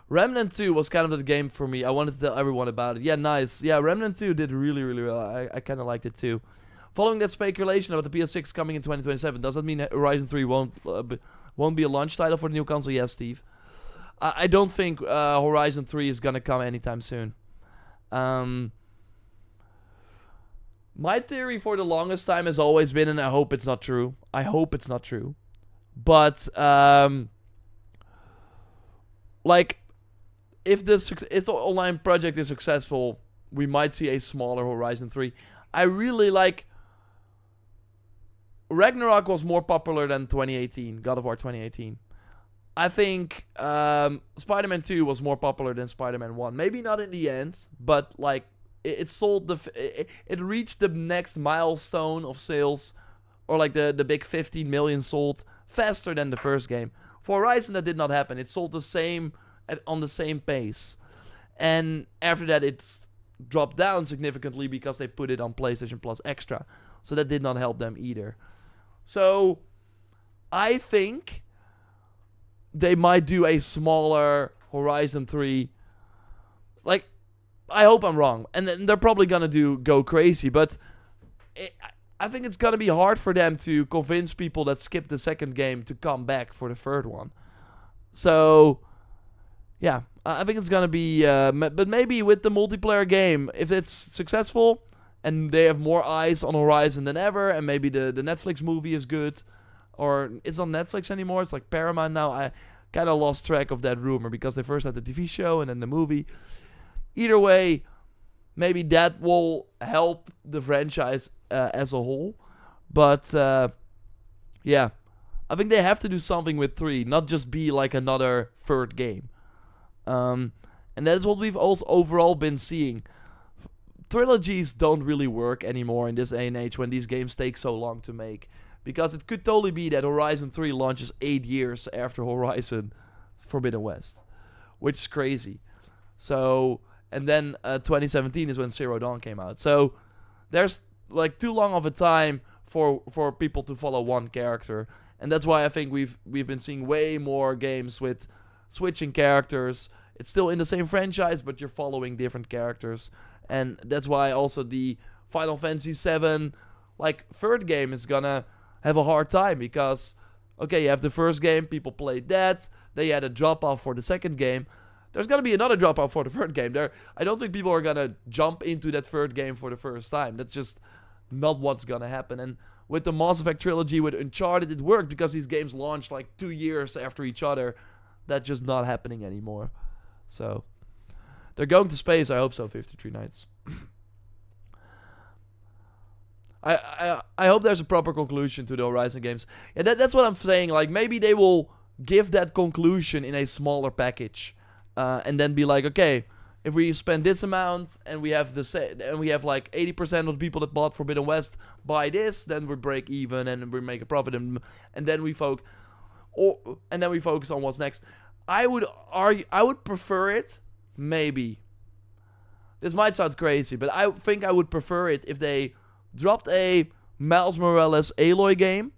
Remnant 2 was kind of the game for me. I wanted to tell everyone about it. Yeah, nice. Yeah, Remnant 2 did really, really well. I kind of liked it too. Following that speculation about the PS6 coming in 2027, does that mean Horizon 3 won't be a launch title for the new console? Yes, Steve. I don't think Horizon 3 is going to come anytime soon. My theory for the longest time has always been, and I hope it's not true. I hope it's not true. But, like, if the online project is successful, we might see a smaller Horizon 3. I really like... Ragnarok was more popular than 2018, God of War 2018. I think Spider-Man 2 was more popular than Spider-Man 1. Maybe not in the end, but like it sold it reached the next milestone of sales, or like the big 15 million sold faster than the first game. For Horizon, that did not happen. It sold the same on the same pace, and after that it's dropped down significantly because they put it on PlayStation Plus Extra, so that did not help them either. So I think they might do a smaller Horizon 3. Like, I hope I'm wrong, and then they're probably gonna go crazy, but I think it's gonna be hard for them to convince people that skipped the second game to come back for the third one. So yeah, I think it's gonna be, but maybe with the multiplayer game, if it's successful and they have more eyes on Horizon than ever, and maybe the Netflix movie is good, or it's on Netflix anymore, it's like Paramount now. kind of lost track of that rumor because they first had the TV show and then the movie. Either way, maybe that will help the franchise as a whole. But yeah, I think they have to do something with 3, not just be like another third game. And that's what we've also overall been seeing. Trilogies don't really work anymore in this day and age when these games take so long to make. Because it could totally be that Horizon 3 launches 8 years after Horizon Forbidden West. Which is crazy. So, and then 2017 is when Zero Dawn came out. So, there's like too long of a time for people to follow one character. And that's why I think we've been seeing way more games with switching characters. It's still in the same franchise, but you're following different characters. And that's why also the Final Fantasy VII, like, third game is gonna have a hard time. Because, okay, you have the first game, people played that. Then you had a drop-off for the second game. There's gonna be another drop-off for the third game. I don't think people are gonna jump into that third game for the first time. That's just not what's gonna happen. And with the Mass Effect trilogy, with Uncharted, it worked because these games launched like 2 years after each other. That's just not happening anymore. So, they're going to space. I hope so, 53 Nights. I hope there's a proper conclusion to the Horizon games. Yeah, that's what I'm saying. Like, maybe they will give that conclusion in a smaller package. And then be like, okay, if we spend this amount and we have like 80% of the people that bought Forbidden West buy this, then we break even and we make a profit, and then we focus on what's next. I would prefer it, maybe. This might sound crazy, but I think I would prefer it if they dropped a Miles Morales Aloy game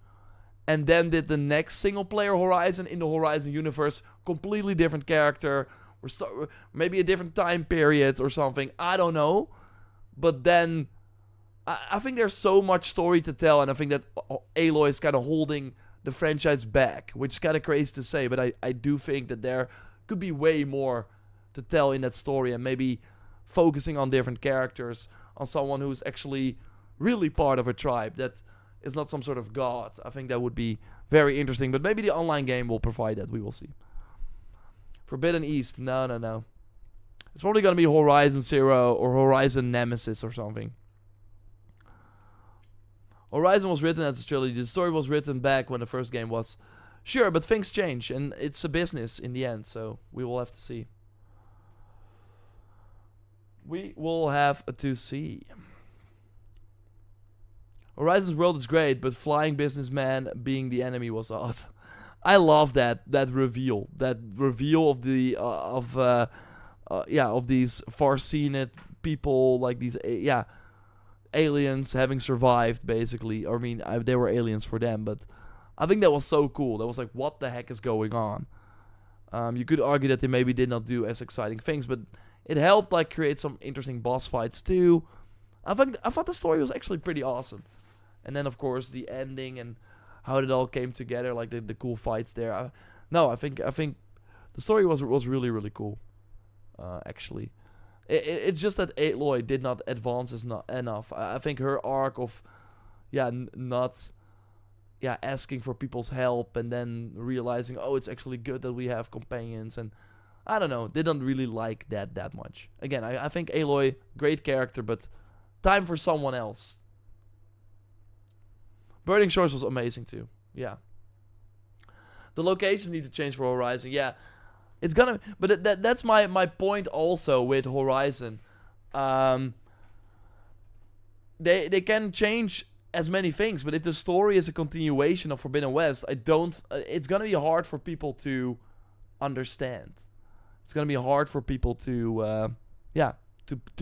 and then did the next single player Horizon in the Horizon universe, completely different character, or maybe a different time period or something. I don't know. But then I think there's so much story to tell, and I think that Aloy is kind of holding the franchise back, which is kind of crazy to say, but I do think that there could be way more to tell in that story, and maybe focusing on different characters, on someone who's actually really part of a tribe that is not some sort of god. I think that would be very interesting, but maybe the online game will provide that. We will see. Forbidden East. No. It's probably going to be Horizon Zero or Horizon Nemesis or something. Horizon was written as a trilogy. The story was written back when the first game was. Sure, but things change, and it's a business in the end, so we will have to see. We will have to see. Horizon's world is great, but flying businessman being the enemy was odd. I love that reveal. That reveal of the of these far-seen people, like these aliens having survived, basically. I mean, they were aliens for them, but I think that was so cool. That was like, what the heck is going on? You could argue that they maybe did not do as exciting things, but it helped like create some interesting boss fights too. I thought the story was actually pretty awesome. And then of course the ending and how it all came together, like the cool fights there. I think the story was really, really cool. Actually, it's just that Aloy did not advance enough. I think her arc of not asking for people's help and then realizing, oh, it's actually good that we have companions, and I don't know, didn't really like that much. Again, I think Aloy, great character, but time for someone else. Burning Shores was amazing too. Yeah. The locations need to change for Horizon. Yeah. It's gonna, but that's my point also with Horizon. They can change as many things, but if the story is a continuation of Forbidden West, it's gonna be hard for people to understand. It's gonna be hard for people to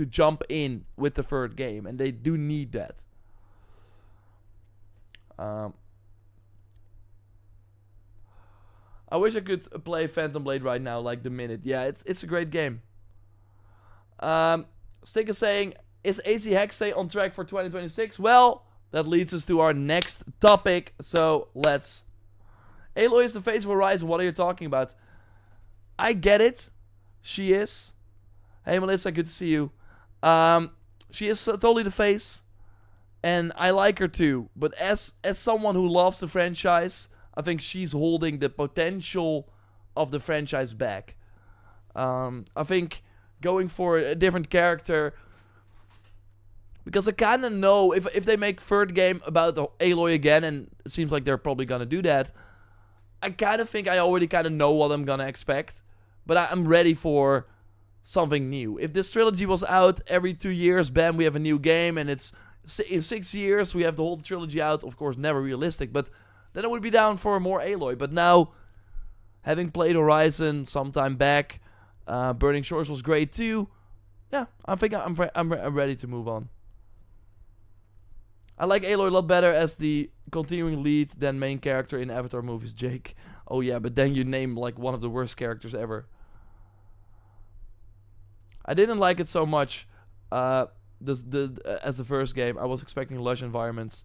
jump in with the third game, and they do need that. I wish I could play Phantom Blade right now, like the minute. Yeah, it's a great game. Stick is saying, is AC Hexay on track for 2026? Well, that leads us to our next topic. So let's. Aloy is the face of Horizon. What are you talking about? I get it. She is. Hey Melissa, good to see you. She is totally the face. And I like her too, but as someone who loves the franchise, I think she's holding the potential of the franchise back. I think going for a different character, because I kind of know if they make third game about the Aloy again, and it seems like they're probably gonna do that, I kind of think I already kind of know what I'm gonna expect, but I'm ready for something new. If this trilogy was out every 2 years, bam, we have a new game, and it's in 6 years we have the whole trilogy out. Of course, never realistic, but then I would be down for more Aloy. But now, having played Horizon some time back, Burning Shores was great too. Yeah, I think I'm ready to move on. I like Aloy a lot better as the continuing lead than main character in Avatar movies, Jake. Oh yeah, but then you name like one of the worst characters ever. I didn't like it so much as the first game. I was expecting lush environments.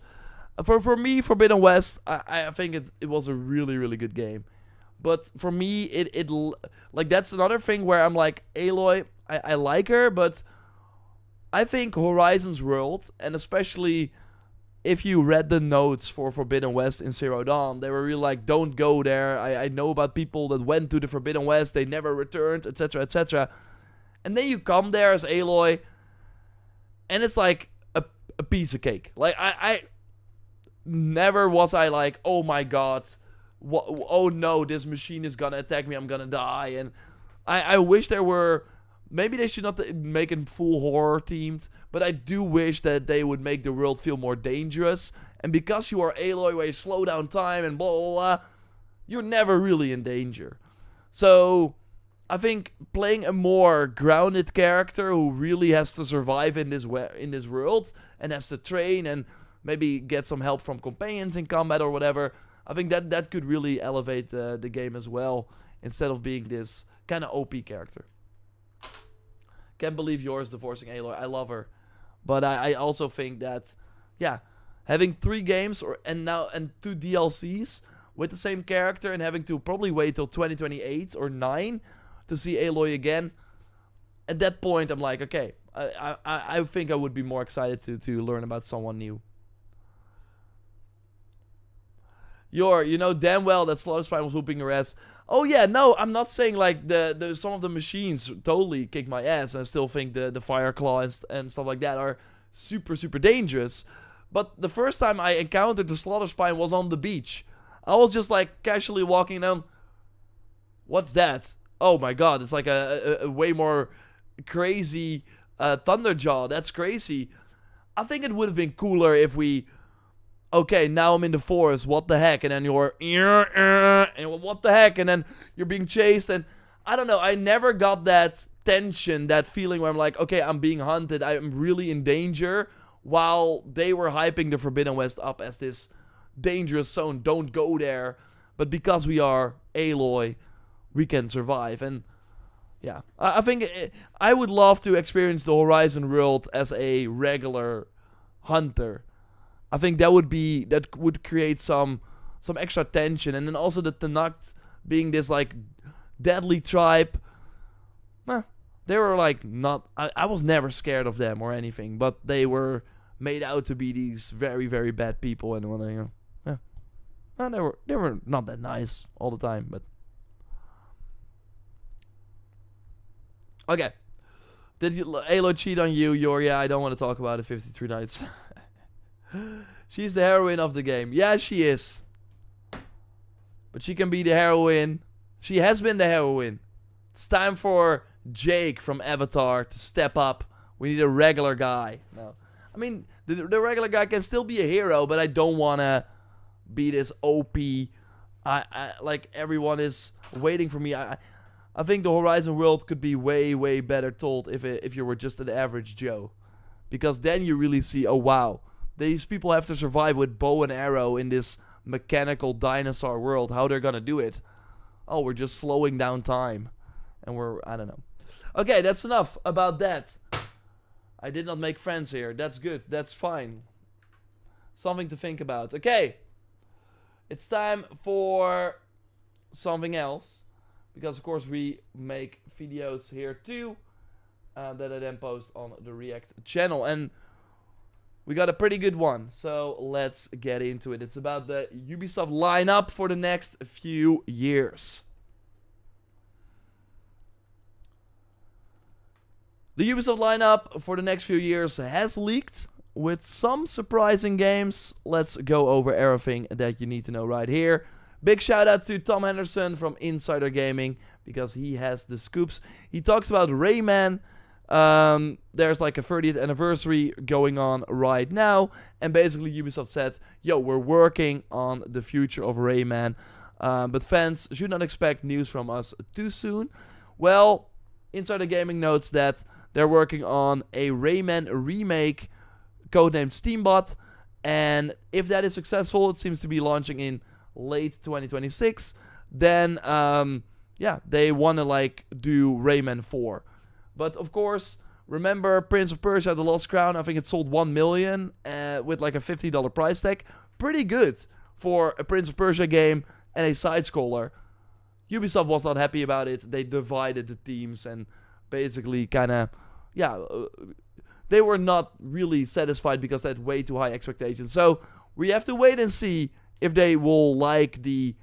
For me, Forbidden West, I think it was a really, really good game. But for me, it like that's another thing where I'm like, Aloy, I like her, but I think Horizon's world, and especially if you read the notes for Forbidden West in Zero Dawn, they were really like, don't go there. I know about people that went to the Forbidden West, they never returned, etc., etc. And then you come there as Aloy, and it's like a piece of cake. Like, I never was I like, oh my god, oh no, this machine is gonna attack me, I'm gonna die. And I wish there were, maybe they should not make it full horror themed, but I do wish that they would make the world feel more dangerous. And because you are Aloy, where you slow down time and blah blah blah, you're never really in danger. So I think playing a more grounded character who really has to survive in this world and has to train and maybe get some help from companions in combat or whatever, I think that could really elevate the game as well, instead of being this kind of OP character. Can't believe yours divorcing Aloy. I love her, but I also think that, yeah, having 3 games and 2 DLCs with the same character and having to probably wait till 2028 or 9 to see Aloy again, at that point I'm like, okay, I think I would be more excited to learn about someone new. You know damn well that Slaughter Spine was whooping your ass. Oh yeah, no, I'm not saying like the some of the machines totally kick my ass. I still think the Fire Claw and stuff like that are super, super dangerous. But the first time I encountered the Slaughter Spine was on the beach. I was just like casually walking down. What's that? Oh my god, it's like a way more crazy Thunderjaw. That's crazy. I think it would have been cooler if we... Okay, now I'm in the forest, what the heck? And then you're... And what the heck? And then you're being chased, and... I don't know, I never got that tension, that feeling where I'm like, okay, I'm being hunted, I'm really in danger, while they were hyping the Forbidden West up as this dangerous zone, don't go there. But because we are Aloy, we can survive. And yeah, I think I would love to experience the Horizon world as a regular hunter. I think that would create some extra tension. And then also the Tenakt being this like deadly tribe. They were like not... I was never scared of them or anything, but they were made out to be these very, very bad people. And when they were not that nice all the time, but... Okay. Did Aloy cheat on you, Yeah, I don't want to talk about it. 53 nights. She's the heroine of the game. Yeah, she is. But she can be the heroine. She has been the heroine. It's time for Jake from Avatar to step up. We need a regular guy. No. I mean, the regular guy can still be a hero, but I don't want to be this OP. I like everyone is waiting for me. I think the Horizon world could be way, way better told if you were just an average Joe. Because then you really see, oh wow, these people have to survive with bow and arrow in this mechanical dinosaur world. How they're gonna do it? Oh, we're just slowing down time. And I don't know. Okay, that's enough about that. I did not make friends here. That's good. That's fine. Something to think about. Okay. It's time for something else. Because, of course, we make videos here too. That I then post on the React channel. And we got a pretty good one. So, let's get into it. It's about the Ubisoft lineup for the next few years. The Ubisoft lineup for the next few years has leaked with some surprising games. Let's go over everything that you need to know right here. Big shout out to Tom Henderson from Insider Gaming because he has the scoops. He talks about Rayman. There's like a 30th anniversary going on right now, and basically Ubisoft said, yo, we're working on the future of Rayman, but fans should not expect news from us too soon. Well, Insider Gaming notes that they're working on a Rayman remake codenamed Steambot, and if that is successful, it seems to be launching in late 2026, then yeah, they want to like do Rayman 4. But of course, remember Prince of Persia: The Lost Crown? I think it sold 1 million with like a $50 price tag. Pretty good for a Prince of Persia game and a side-scroller. Ubisoft was not happy about it. They divided the teams and basically kind of, yeah, they were not really satisfied because they had way too high expectations. So we have to wait and see if they will like the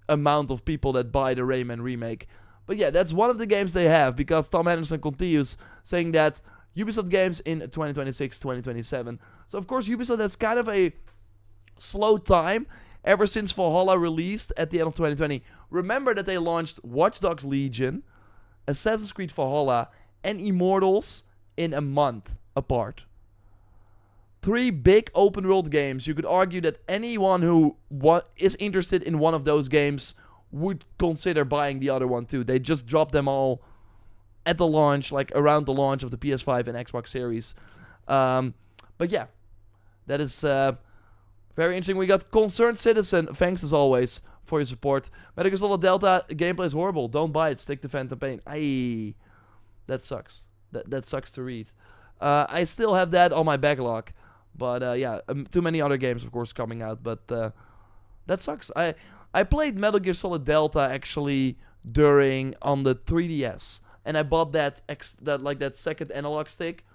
amount of people that buy the Rayman remake. But yeah, that's one of the games they have, because Tom Henderson continues saying that Ubisoft games in 2026, 2027. So of course Ubisoft has kind of a slow time ever since Valhalla released at the end of 2020. Remember that they launched Watch Dogs Legion, Assassin's Creed Valhalla, and Immortals in a month apart. 3 big open world games. You could argue that anyone who is interested in one of those games would consider buying the other one too. They just dropped them all at the launch, like around the launch of the PS5 and Xbox Series. But yeah, that is very interesting. We got Concerned Citizen. Thanks as always for your support. Metal Gear Solid Delta gameplay is horrible. Don't buy it. Stick to Phantom Pain. Aye, that sucks. That sucks to read. I still have that on my backlog. But yeah, too many other games, of course, coming out. But that sucks. I played Metal Gear Solid Delta actually on the 3DS, and I bought that second analog stick.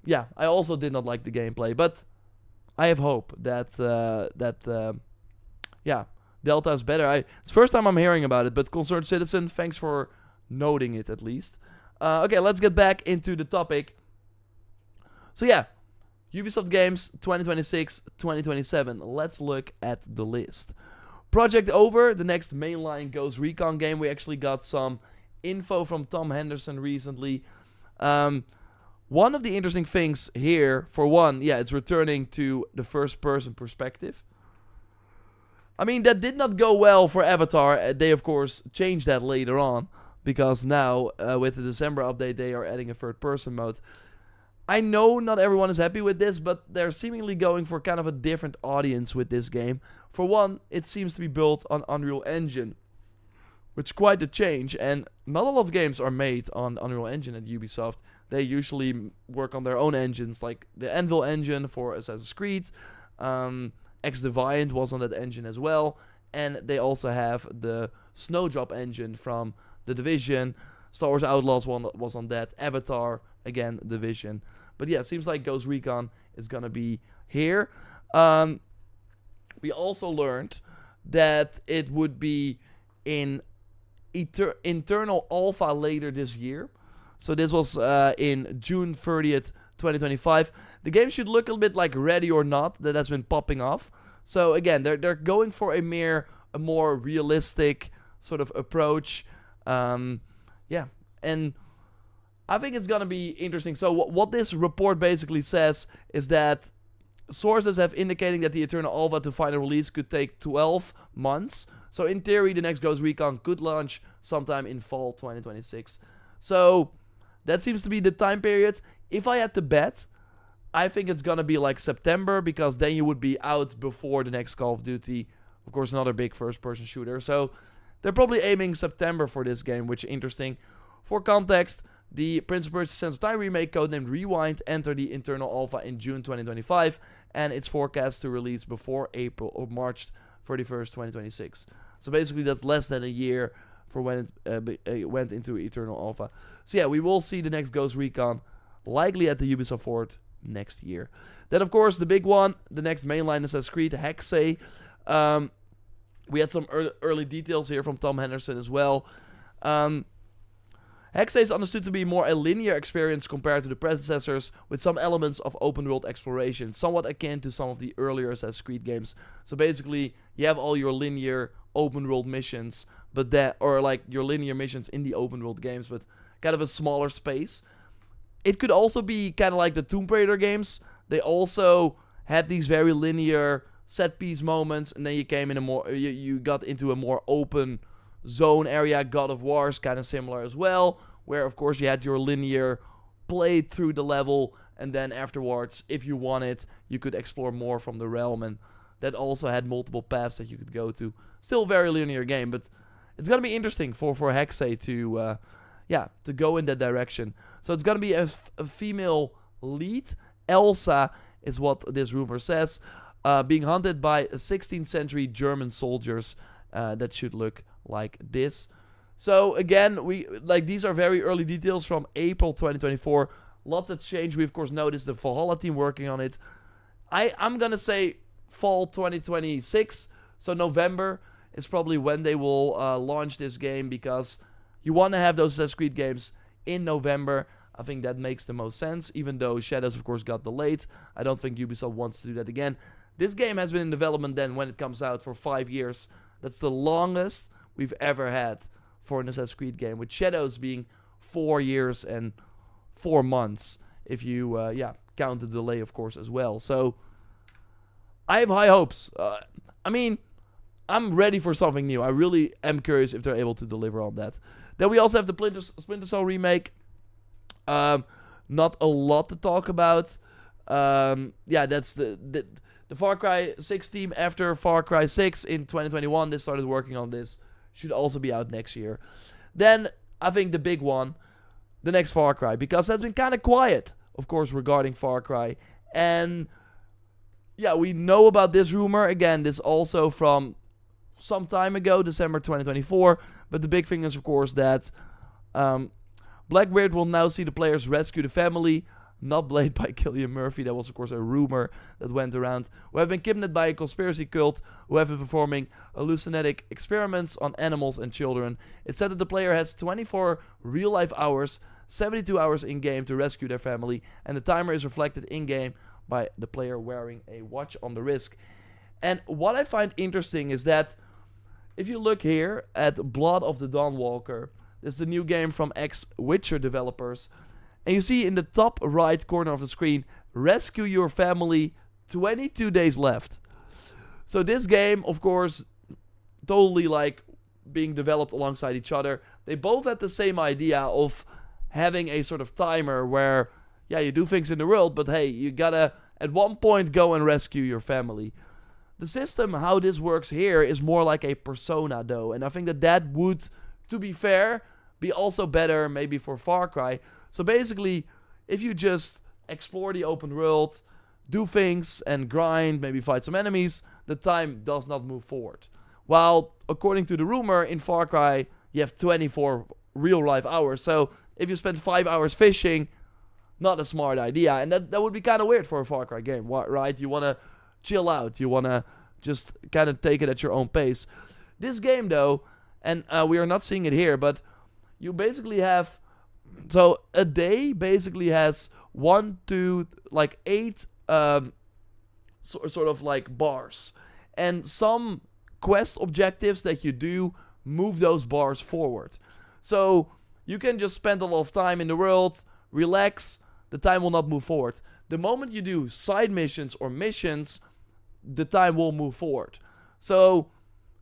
Yeah, I also did not like the gameplay, but I have hope that yeah, Delta is better. It's the first time I'm hearing about it, but Concerned Citizen, thanks for noting it at least. Okay, let's get back into the topic. So yeah, Ubisoft games 2026, 2027. Let's look at the list. Project Over, the next mainline Ghost Recon game. We actually got some info from Tom Henderson recently. One of the interesting things here, for one, yeah, it's returning to the first-person perspective. I mean, that did not go well for Avatar. They, of course, changed that later on, because now, with the December update, they are adding a third-person mode. I know not everyone is happy with this, but they're seemingly going for kind of a different audience with this game. For one, it seems to be built on Unreal Engine, which is quite a change, and not a lot of games are made on Unreal Engine at Ubisoft. They usually work on their own engines, like the Anvil engine for Assassin's Creed. X-Deviant was on that engine as well, and they also have the Snowdrop engine from The Division. Star Wars Outlaws was on that. Avatar, again, Division. But yeah, it seems like Ghost Recon is going to be here. We also learned that it would be in internal alpha later this year. So this was in June 30th, 2025. The game should look a little bit like Ready or Not, that has been popping off. So again, they're going for a more realistic sort of approach. Yeah, and I think it's gonna be interesting. So what this report basically says is that sources have indicating that the Eternal Alpha to final release could take 12 months. So in theory, the next Ghost Recon could launch sometime in fall 2026. So that seems to be the time period. If I had to bet, I think it's gonna be like September, because then you would be out before the next Call of Duty. Of course, another big first-person shooter. So they're probably aiming September for this game, which is interesting. For context, the Prince of Persia: Sands of Time remake, codenamed Rewind, entered the internal alpha in June 2025, and it's forecast to release before April or March 31st, 2026. So basically, that's less than a year for when it went into eternal alpha. So yeah, we will see the next Ghost Recon likely at the Ubisoft Forward next year. Then, of course, the big one, the next mainline Assassin's Creed, Hexay. We had some early details here from Tom Henderson as well. Hexay is understood to be more a linear experience compared to the predecessors, with some elements of open world exploration, somewhat akin to some of the earlier Assassin's Creed games. So basically, you have all your linear open world missions, but that, or like your linear missions in the open world games, but kind of a smaller space. It could also be kind of like the Tomb Raider games. They also had these very linear set piece moments, and then you came in a more, you got into a more open zone area. God of War is kind of similar as well, where of course you had your linear play through the level, and then afterwards, if you wanted, you could explore more from the realm, and that also had multiple paths that you could go to. Still a very linear game, but it's gonna be interesting for Hexay to to go in that direction. So it's gonna be a female lead. Elsa is what this rumor says, being hunted by 16th century German soldiers. That should look like this. So again, these are very early details from April 2024. Lots have changed. We of course noticed the Valhalla team working on it. I'm gonna say fall 2026. So November is probably when they will launch this game, because you want to have those Assassin's Creed games in November. I think that makes the most sense, even though Shadows of course got delayed. I don't think Ubisoft wants to do that again. This game has been in development then when it comes out for 5 years. That's the longest we've ever had for an Assassin's Creed game, with Shadows being 4 years and 4 months, if you count the delay of course as well. So I have high hopes. I mean, I'm ready for something new. I really am curious if they're able to deliver on that. Then we also have the Splinter Cell remake. Not a lot to talk about. That's the Far Cry 6 team. After Far Cry 6 in 2021, they started working on this. Should also be out next year. Then, I think the big one, the next Far Cry, because that's been kind of quiet, of course, regarding Far Cry. And yeah, we know about this rumor. Again, this also from some time ago, December 2024. But the big thing is, of course, that Blackbeard will now see the players rescue the family, not played by Cillian Murphy. That was, of course, a rumor that went around, who have been kidnapped by a conspiracy cult who have been performing hallucinogenic experiments on animals and children. It's said that the player has 24 real-life hours, 72 hours in-game to rescue their family, and the timer is reflected in-game by the player wearing a watch on the wrist. And what I find interesting is that if you look here at Blood of the Dawnwalker, this is the new game from ex-Witcher developers, and you see in the top right corner of the screen, rescue your family, 22 days left. So this game, of course, totally like being developed alongside each other. They both had the same idea of having a sort of timer where, yeah, you do things in the world, but hey, you gotta at one point go and rescue your family. The system, how this works here, is more like a Persona though, and I think that would, to be fair, be also better maybe for Far Cry. So basically, if you just explore the open world, do things and grind, maybe fight some enemies, the time does not move forward. While, according to the rumor, in Far Cry, you have 24 real-life hours. So if you spend 5 hours fishing, not a smart idea. And that would be kind of weird for a Far Cry game, right? You want to chill out. You want to just kind of take it at your own pace. This game, though, and we are not seeing it here, but you basically have... So a day basically has 1, 2, like 8 sort of like bars. And some quest objectives that you do move those bars forward. So you can just spend a lot of time in the world, relax, the time will not move forward. The moment you do side missions or missions, the time will move forward. So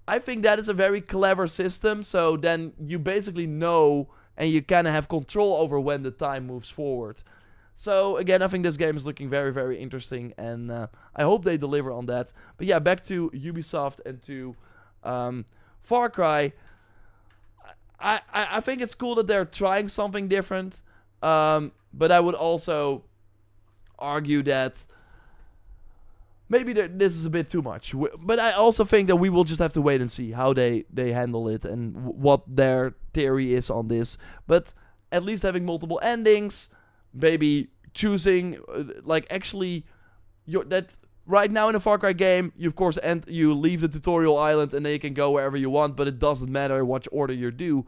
I think that is a very clever system. So then you basically know... and you kind of have control over when the time moves forward. So, again, I think this game is looking very, very interesting. And I hope they deliver on that. But yeah, back to Ubisoft and to Far Cry. I think it's cool that they're trying something different. But I would also argue that maybe this is a bit too much. But I also think that we will just have to wait and see how they handle it and what their theory is on this. But at least having multiple endings, maybe choosing, actually, that right now in a Far Cry game, you of course you leave the tutorial island and then you can go wherever you want, but it doesn't matter which order you do.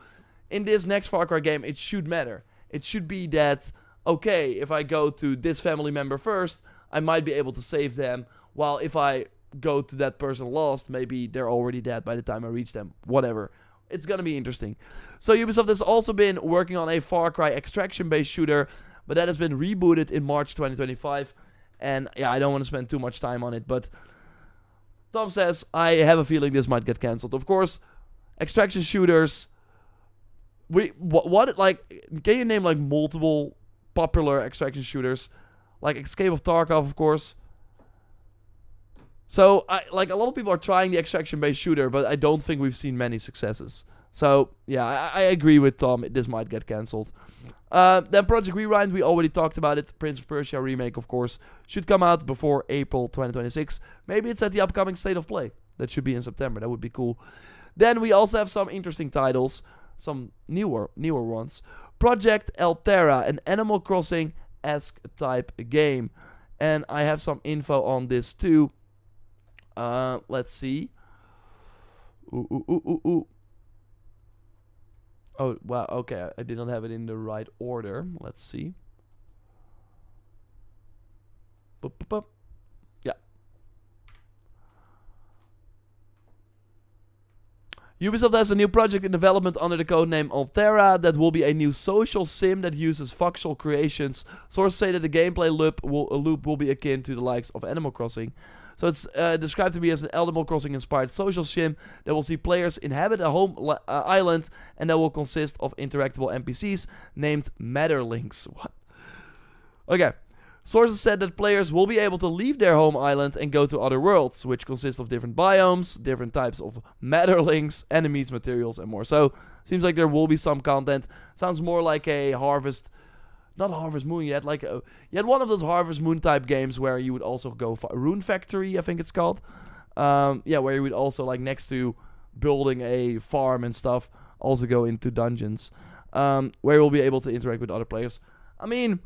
in this next Far Cry game, it should matter. It should be that, okay, if I go to this family member first, I might be able to save them, while if I go to that person lost, maybe they're already dead by the time I reach them. Whatever. It's gonna be interesting. So Ubisoft has also been working on a Far Cry extraction-based shooter, but that has been rebooted in March 2025. And yeah, I don't want to spend too much time on it, but Tom says, I have a feeling this might get cancelled. Of course, extraction shooters, can you name like multiple popular extraction shooters? Like Escape of Tarkov, of course. So, a lot of people are trying the extraction-based shooter, but I don't think we've seen many successes. So, yeah, I agree with Tom. This might get cancelled. Then Project Rewind, we already talked about it. Prince of Persia remake, of course, should come out before April 2026. Maybe it's at the upcoming State of Play. That should be in September. That would be cool. Then we also have some interesting titles. Some newer ones. Project Altera, an Animal Crossing-esque type game. And I have some info on this too. Let's see. Ooh. Oh, wow, okay, I did not have it in the right order. Let's see. Yeah. Ubisoft has a new project in development under the codename Altera that will be a new social sim that uses voxel creations. Sources say that the gameplay loop will be akin to the likes of Animal Crossing. So it's described to be as an Animal Crossing-inspired social sim that will see players inhabit a home island, and that will consist of interactable NPCs named matterlings. What? Okay. Sources said that players will be able to leave their home island and go to other worlds, which consist of different biomes, different types of matterlings, enemies, materials, and more. So, seems like there will be some content. Sounds more like a not Harvest Moon yet, you had one of those Harvest Moon type games where you would also go for Rune Factory, I think it's called. Where you would also, next to building a farm and stuff, also go into dungeons, where you'll be able to interact with other players. I mean,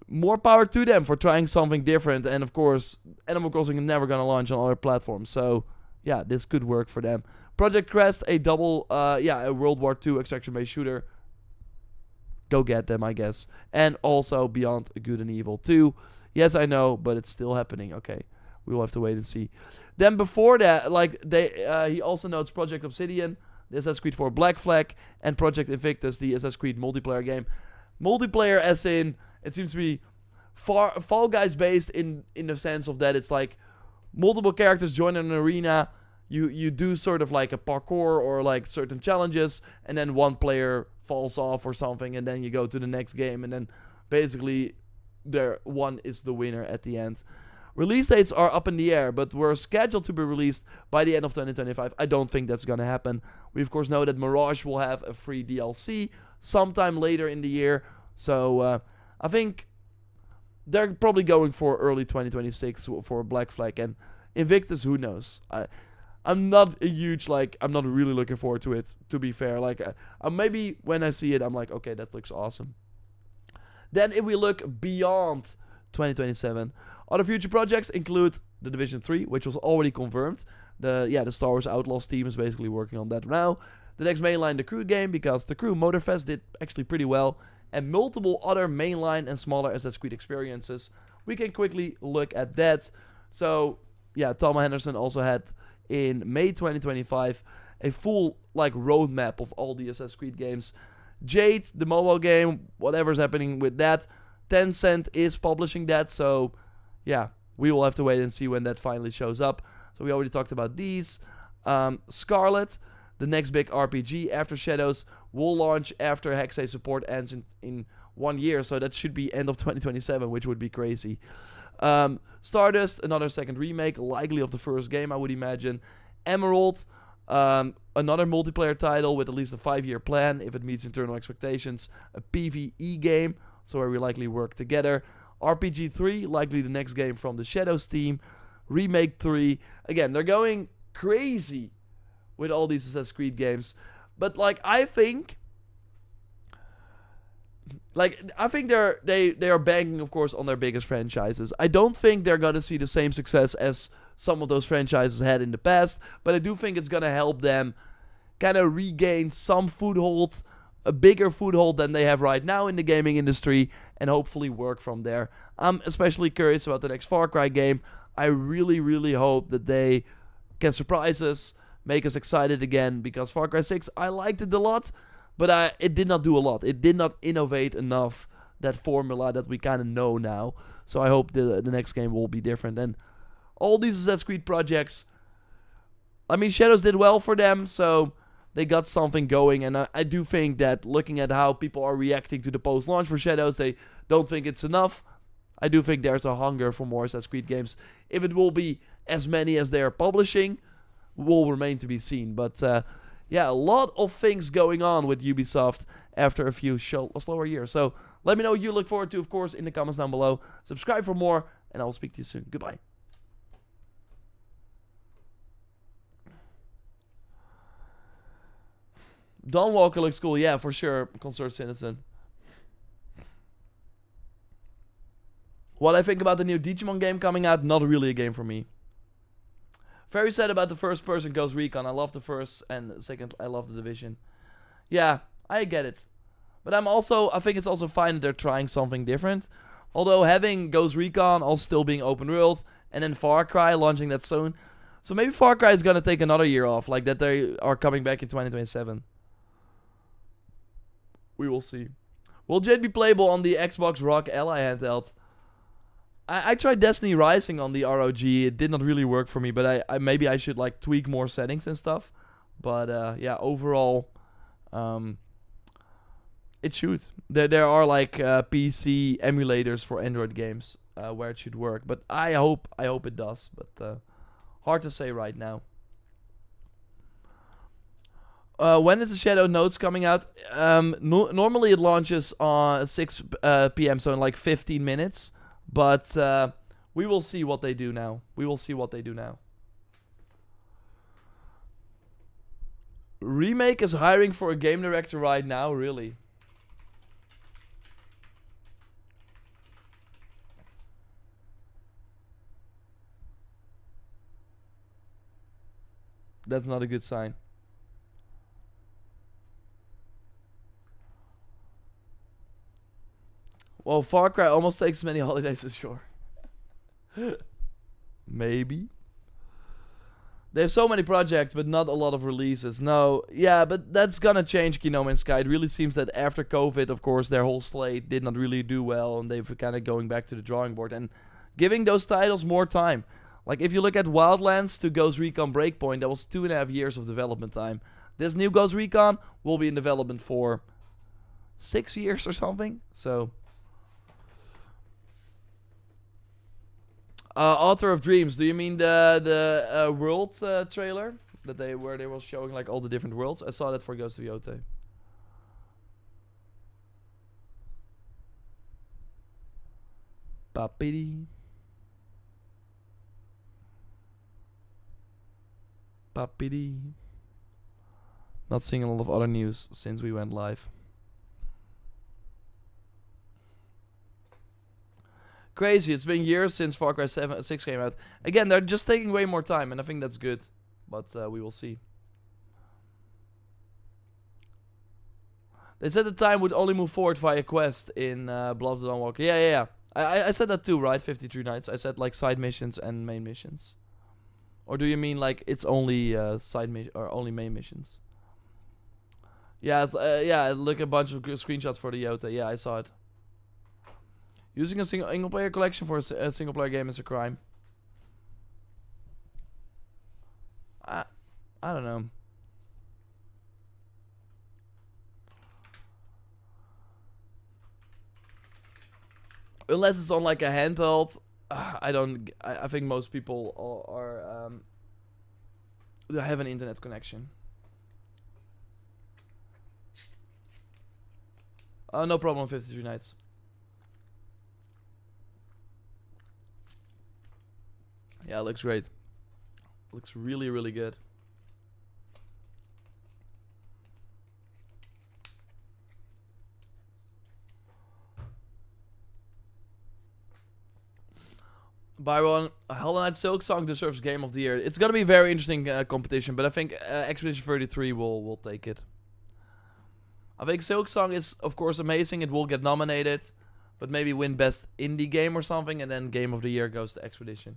more power to them for trying something different, and of course, Animal Crossing is never gonna launch on other platforms, so yeah, this could work for them. Project Crest, a World War II extraction-based shooter. Go get them, I guess. And also Beyond Good and Evil 2. Yes, I know, but it's still happening. Okay, we will have to wait and see. Then before that, he also notes Project Obsidian, the Assassin's Creed 4 Black Flag, and Project Invictus, the Assassin's Creed multiplayer game. Multiplayer as in, it seems to be Fall Guys based in the sense of that it's like multiple characters join an arena. You do sort of like a parkour or certain challenges, and then one player falls off or something, and then you go to the next game, and then basically one is the winner at the end. Release dates are up in the air, but were scheduled to be released by the end of 2025. I don't think that's gonna happen. We of course know that Mirage will have a free DLC sometime later in the year, so I think they're probably going for early 2026 for Black Flag, and Invictus, who knows? I'm not I'm not really looking forward to it, to be fair. Maybe when I see it, I'm like, okay, that looks awesome. Then if we look beyond 2027, other future projects include The Division 3, which was already confirmed. The Star Wars Outlaws team is basically working on that now. The next mainline, The Crew game, because The Crew Motorfest did actually pretty well. And multiple other mainline and smaller Assassin's Creed experiences. We can quickly look at that. So, yeah, Tom Henderson also had in May 2025 a full roadmap of all the Assassin's Creed games. Jade, the mobile game, whatever's happening with that. Tencent is publishing that, so yeah, we will have to wait and see when that finally shows up. So we already talked about these. Scarlet, the next big RPG after Shadows, will launch after Hexay support ends in 1 year, so that should be end of 2027, which would be crazy. Stardust, another second remake, likely of the first game, I would imagine. Emerald, another multiplayer title with at least a 5-year plan, if it meets internal expectations. A PvE game, so where we likely work together. RPG 3, likely the next game from the Shadows team. Remake 3, again, they're going crazy with all these Assassin's Creed games. But I think they are banking, of course, on their biggest franchises. I don't think they're gonna see the same success as some of those franchises had in the past, but I do think it's gonna help them kind of regain some foothold, a bigger foothold than they have right now in the gaming industry, and hopefully work from there. I'm especially curious about the next Far Cry game. I really, really hope that they can surprise us, make us excited again, because Far Cry 6, I liked it a lot, but it did not do a lot. It did not innovate enough that formula that we kind of know now. So I hope the next game will be different. And all these Assassin's Creed projects, I mean, Shadows did well for them, so they got something going. And I do think that looking at how people are reacting to the post-launch for Shadows, they don't think it's enough. I do think there's a hunger for more Assassin's Creed games. If it will be as many as they are publishing, will remain to be seen. But yeah, a lot of things going on with Ubisoft after a few slower years. So let me know what you look forward to, of course, in the comments down below. Subscribe for more, and I will speak to you soon. Goodbye. Dawn Walker looks cool. Yeah, for sure. Concerned Citizen. What I think about the new Digimon game coming out, not really a game for me. Very sad about the first person Ghost Recon. I love the first, and the second, I love the Division. Yeah, I get it. But I think it's also fine that they're trying something different. Although having Ghost Recon also still being open world, and then Far Cry launching that soon. So maybe Far Cry is gonna take another year off, like that they are coming back in 2027. We will see. Will Jade be playable on the Xbox Rock Ally handheld? I tried Destiny Rising on the ROG. It did not really work for me, but maybe I should like tweak more settings and stuff. But yeah, overall, it should. There are like PC emulators for Android games where it should work. But I hope it does. But hard to say right now. When is the Shadow Notes coming out? Normally it launches on 6 p.m. so in like 15 minutes. But we will see what they do now. Remake is hiring for a game director right now, really. That's not a good sign. Well, Far Cry almost takes as many holidays as Shore. Maybe. They have so many projects, but not a lot of releases. No, yeah, but that's gonna change No Man's Sky. It really seems that after COVID, of course, their whole slate did not really do well, and they've kind of going back to the drawing board and giving those titles more time. Like, if you look at Wildlands to Ghost Recon Breakpoint, that was 2.5 years of development time. This new Ghost Recon will be in development for 6 years or something. So... Author of Dreams. Do you mean the world trailer where they were showing like all the different worlds? I saw that for Ghost of Yote. Papiri. Papiri. Not seeing a lot of other news since we went live. Crazy, it's been years since Far Cry 6 came out. Again, they're just taking way more time, and I think that's good. But we will see. They said the time would only move forward via quest in Blood of the Dawn Walker. Yeah. I said that too, right? 53 nights. I said like side missions and main missions. Or do you mean like it's only side mission or only main missions? Yeah, look a bunch of screenshots for the Yota. Yeah, I saw it. Using a single player collection for a single player game is a crime. I don't know. Unless it's on like a handheld, I think most people are have an internet connection. No problem. 53 nights. Yeah, it looks great. Looks really, really good. Byron, Hollow Knight Silk Song deserves Game of the Year. It's gonna be a very interesting competition, but I think Expedition 33 will take it. I think Silk Song is, of course, amazing. It will get nominated, but maybe win Best Indie Game or something, and then Game of the Year goes to Expedition.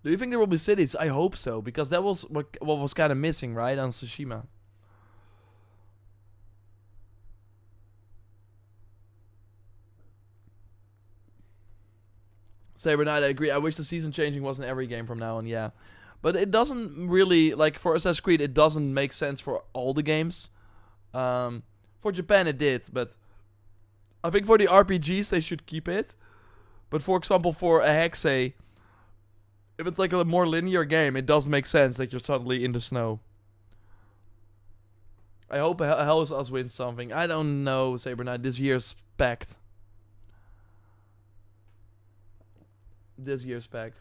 Do you think there will be cities? I hope so, because that was what was kind of missing, right, on Tsushima. Saber Knight, I agree. I wish the season changing was in every game from now on, yeah. But it doesn't really, like, for Assassin's Creed, it doesn't make sense for all the games. For Japan, it did, but I think for the RPGs, they should keep it. But for example, for a Hexe, if it's like a more linear game, it does make sense that you're suddenly in the snow. I hope Hell's Us wins something. I don't know, Saber Knight. This year's packed. This year's packed.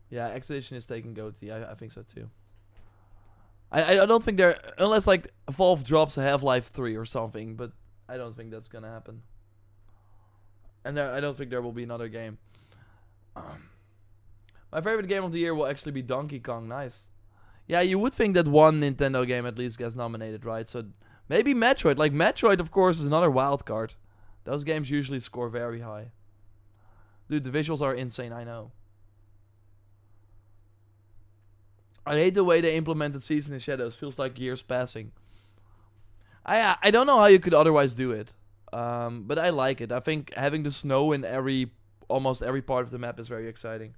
Yeah, Expedition is taking GOTY. I think so too. I don't think they're... Unless like Valve drops a Half-Life 3 or something. But I don't think that's gonna happen. And I don't think there will be another game. My favorite game of the year will actually be Donkey Kong. Nice. Yeah, you would think that one Nintendo game at least gets nominated, right? So maybe Metroid. Like Metroid, of course, is another wild card. Those games usually score very high. Dude, the visuals are insane, I know. I hate the way they implemented Season in Shadows. Feels like years passing. I don't know how you could otherwise do it. But I like it. I think having the snow in almost every part of the map is very exciting.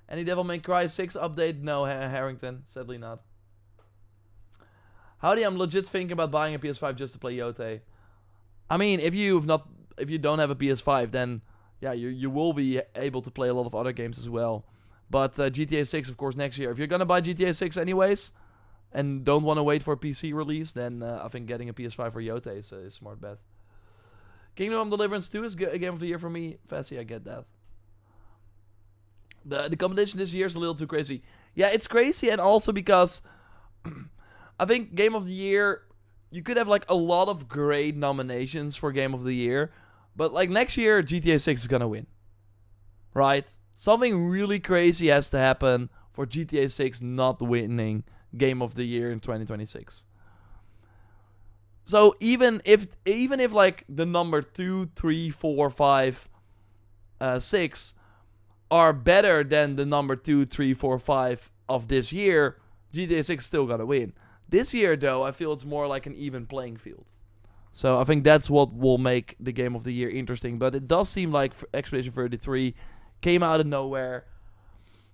Any Devil May Cry 6 update? No, Harrington. Sadly not. Howdy, I'm legit thinking about buying a PS5 just to play Yote. I mean, if you don't have a PS5, then yeah, you will be able to play a lot of other games as well. But GTA 6, of course, next year. If you're gonna buy GTA 6 anyways, and don't want to wait for a PC release, then I think getting a PS5 for Yote is a smart bet. Kingdom Deliverance 2 is a game of the year for me. Fassy, I get that. The competition this year is a little too crazy. Yeah, it's crazy, and also because I think Game of the Year, you could have like a lot of great nominations for Game of the Year, but like next year GTA 6 is gonna win, right? Something really crazy has to happen for GTA 6 not winning Game of the Year in 2026. So even if like the number 2, 3, 4, 5, 6 are better than the number 2, 3, 4, 5 of this year, GTA 6 still gotta win. This year, though, I feel it's more like an even playing field. So I think that's what will make the Game of the Year interesting. But it does seem like Expedition 33 came out of nowhere.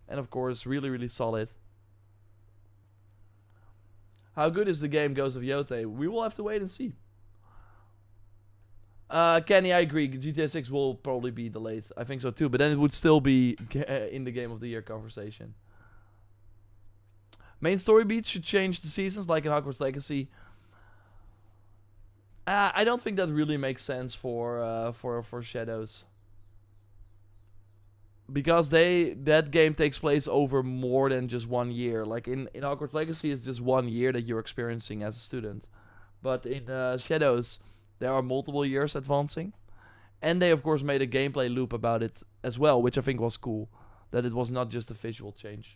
And of course, really, really solid. How good is the game Ghost of Yote? We will have to wait and see. Kenny, I agree. GTA 6 will probably be delayed. I think so too. But then it would still be in the Game of the Year conversation. Main story beats should change the seasons, like in Hogwarts Legacy. I don't think that really makes sense for Shadows, because that game takes place over more than just 1 year. Like in Hogwarts Legacy, it's just 1 year that you're experiencing as a student, but in Shadows, there are multiple years advancing, and they of course made a gameplay loop about it as well, which I think was cool. That it was not just a visual change.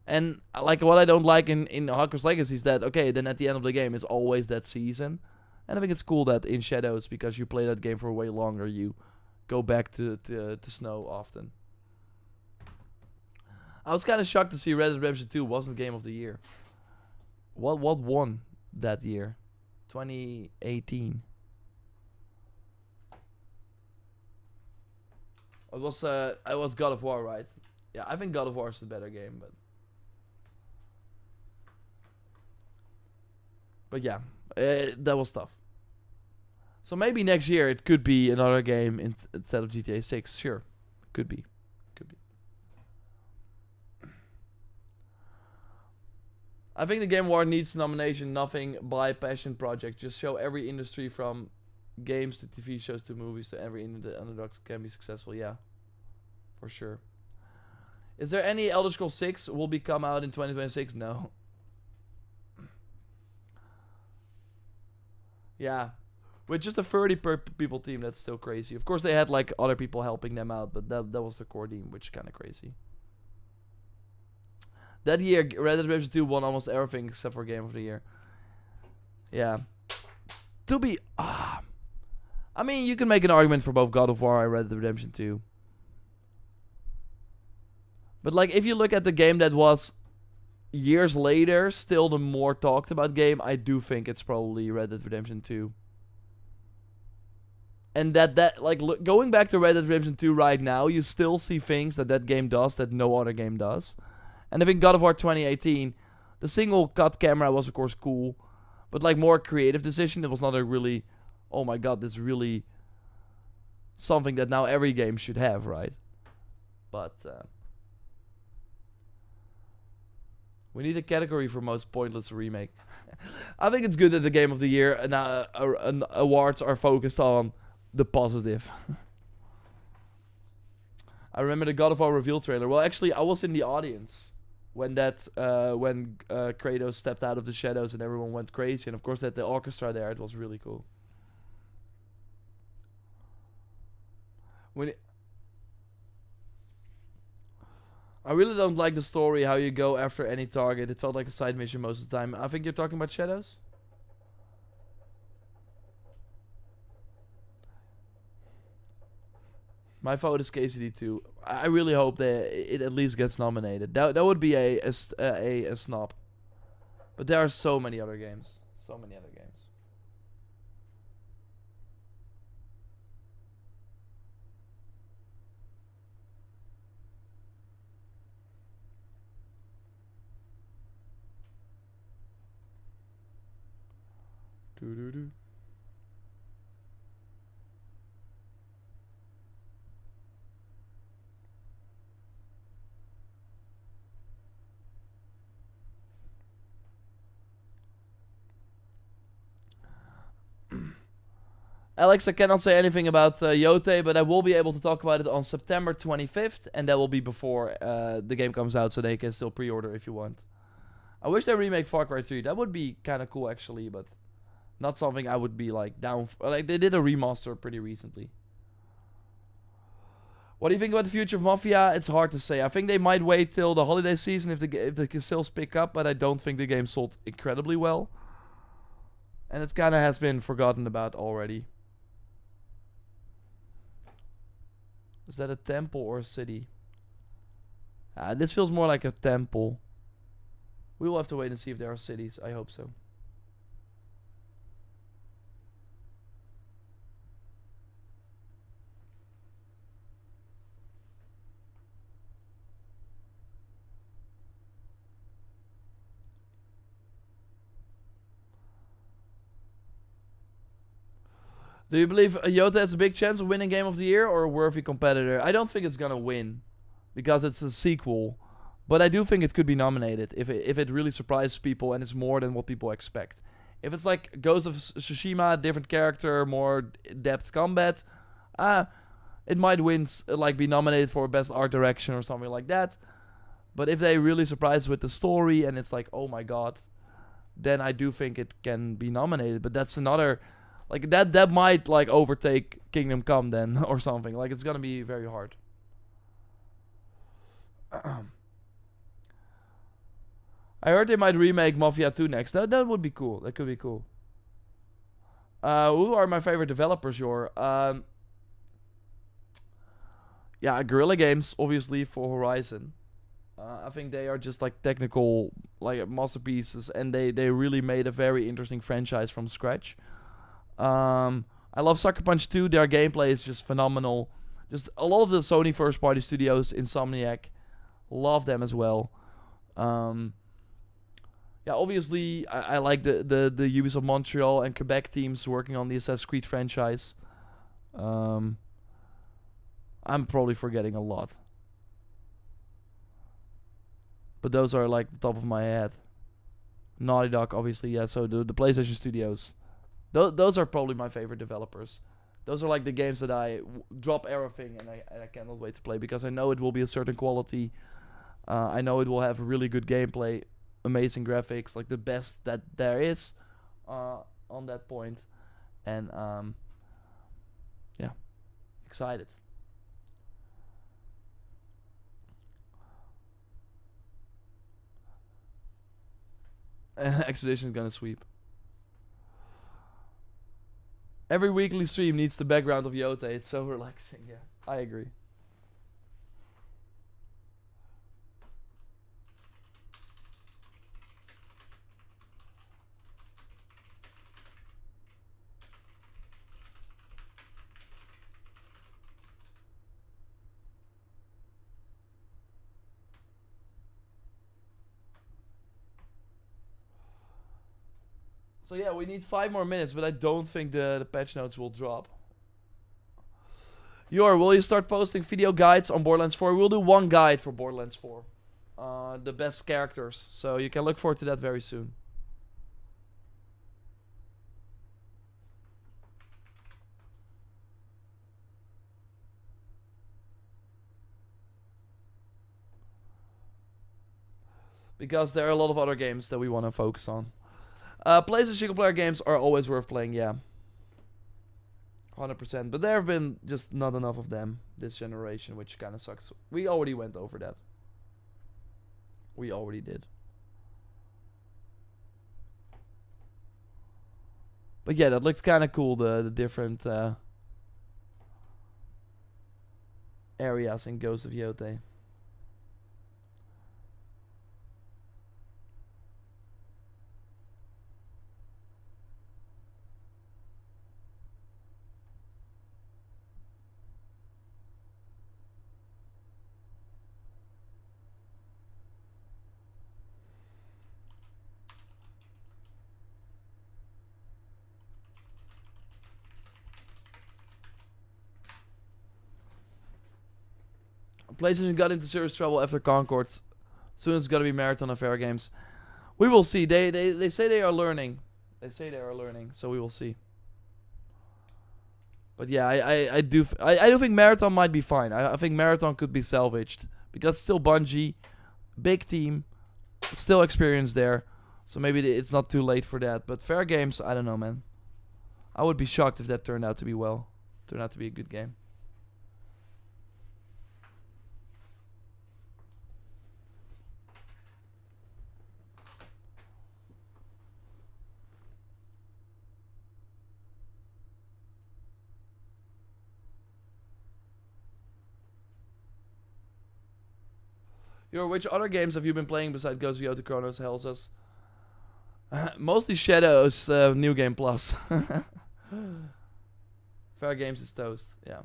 And like what I don't like in Hogwarts Legacy is that, okay, then at the end of the game, it's always that season. And I think it's cool that in Shadows, because you play that game for way longer, you go back to snow often. I was kind of shocked to see Red Dead Redemption 2 wasn't Game of the Year. What won that year? 2018. It was God of War, right? Yeah, I think God of War is the better game, but yeah, that was tough. So maybe next year it could be another game instead of GTA 6. Sure, could be. I think the Game Award needs nomination, nothing by passion project. Just show every industry from games to TV shows to movies to every underdog can be successful. Yeah, for sure. Is there any Elder Scrolls 6 will be come out in 2026? No. Yeah. With just a 30 people team, that's still crazy. Of course, they had like other people helping them out, but that was the core team, which is kind of crazy. That year, Red Dead Redemption 2 won almost everything except for Game of the Year. Yeah. To be... I mean, you can make an argument for both God of War and Red Dead Redemption 2. But like, if you look at the game that was years later, still the more talked about game, I do think it's probably Red Dead Redemption 2. And that like, going back to Red Dead Redemption 2 right now, you still see things that game does that no other game does. And I think God of War 2018, the single cut camera was of course cool, but like more creative decision. It was not a really, oh my god, this is really something that now every game should have, right? But we need a category for most pointless remake. I think it's good that the Game of the Year and awards are focused on the positive. I remember the God of War reveal trailer. Well, actually, I was in the audience when Kratos stepped out of the shadows and everyone went crazy. And of course, that the orchestra there, it was really cool. I really don't like the story, how you go after any target. It felt like a side mission most of the time. I think you're talking about Shadows? My vote is KCD2. I really hope that it at least gets nominated. That would be a snub. But there are so many other games. So many other games. Doo-doo-doo. Alex, I cannot say anything about Yote, but I will be able to talk about it on September 25th, and that will be before the game comes out, so they can still pre-order if you want. I wish they remake Far Cry 3. That would be kind of cool, actually, but not something I would be like down for. Like, they did a remaster pretty recently. What do you think about the future of Mafia? It's hard to say. I think they might wait till the holiday season if the sales pick up, but I don't think the game sold incredibly well. And it kind of has been forgotten about already. Is that a temple or a city? This feels more like a temple. We will have to wait and see if there are cities. I hope so. Do you believe Yote has a big chance of winning Game of the Year or a worthy competitor? I don't think it's gonna win because it's a sequel, but I do think it could be nominated if it really surprises people and it's more than what people expect. If it's like Ghost of Tsushima, different character, more depth combat, it might win, like be nominated for best art direction or something like that. But if they really surprise with the story and it's like, oh my god, then I do think it can be nominated. But that's another. Like, that might, like, overtake Kingdom Come then, or something. Like, it's gonna be very hard. I heard they might remake Mafia 2 next. That would be cool. That could be cool. Who are my favorite developers, Jor? Yeah, Guerrilla Games, obviously, for Horizon. I think they are just, like, technical, like, masterpieces. And they really made a very interesting franchise from scratch. I love Sucker Punch 2. Their gameplay is just phenomenal. Just a lot of the Sony first party studios, Insomniac, love them as well. Yeah, obviously I like the Ubisoft Montreal and Quebec teams working on the Assassin's Creed franchise. I'm probably forgetting a lot, but those are like the top of my head. Naughty Dog, obviously, yeah. So the PlayStation Studios. Those are probably my favorite developers. Those are like the games that I drop everything and I cannot wait to play because I know it will be a certain quality. I know it will have really good gameplay, amazing graphics, like the best that there is on that point. And yeah, excited. Expedition is gonna sweep. Every weekly stream needs the background of Yote. It's so relaxing. Yeah, I agree. So yeah, we need 5 more minutes, but I don't think the patch notes will drop. Will you start posting video guides on Borderlands 4? We'll do one guide for Borderlands 4. The best characters. So you can look forward to that very soon. Because there are a lot of other games that we want to focus on. PlayStation single player games are always worth playing, yeah. 100%. But there have been just not enough of them this generation, which kind of sucks. We already went over that. We already did. But yeah, that looked kind of cool, the different areas in Ghost of Yote. PlayStation got into serious trouble after Concord. Soon it's gonna be Marathon of Fair Games. We will see. They say they are learning. They say they are learning, so we will see. But yeah, I do think Marathon might be fine. I think Marathon could be salvaged because still Bungie, big team, still experience there. So maybe it's not too late for that. But Fair Games, I don't know, man. I would be shocked if that turned out to be a good game. Which other games have you been playing besides Ghost of Yote Chronos Helsus? Mostly Shadows, New Game Plus. Fair Games is toast, yeah.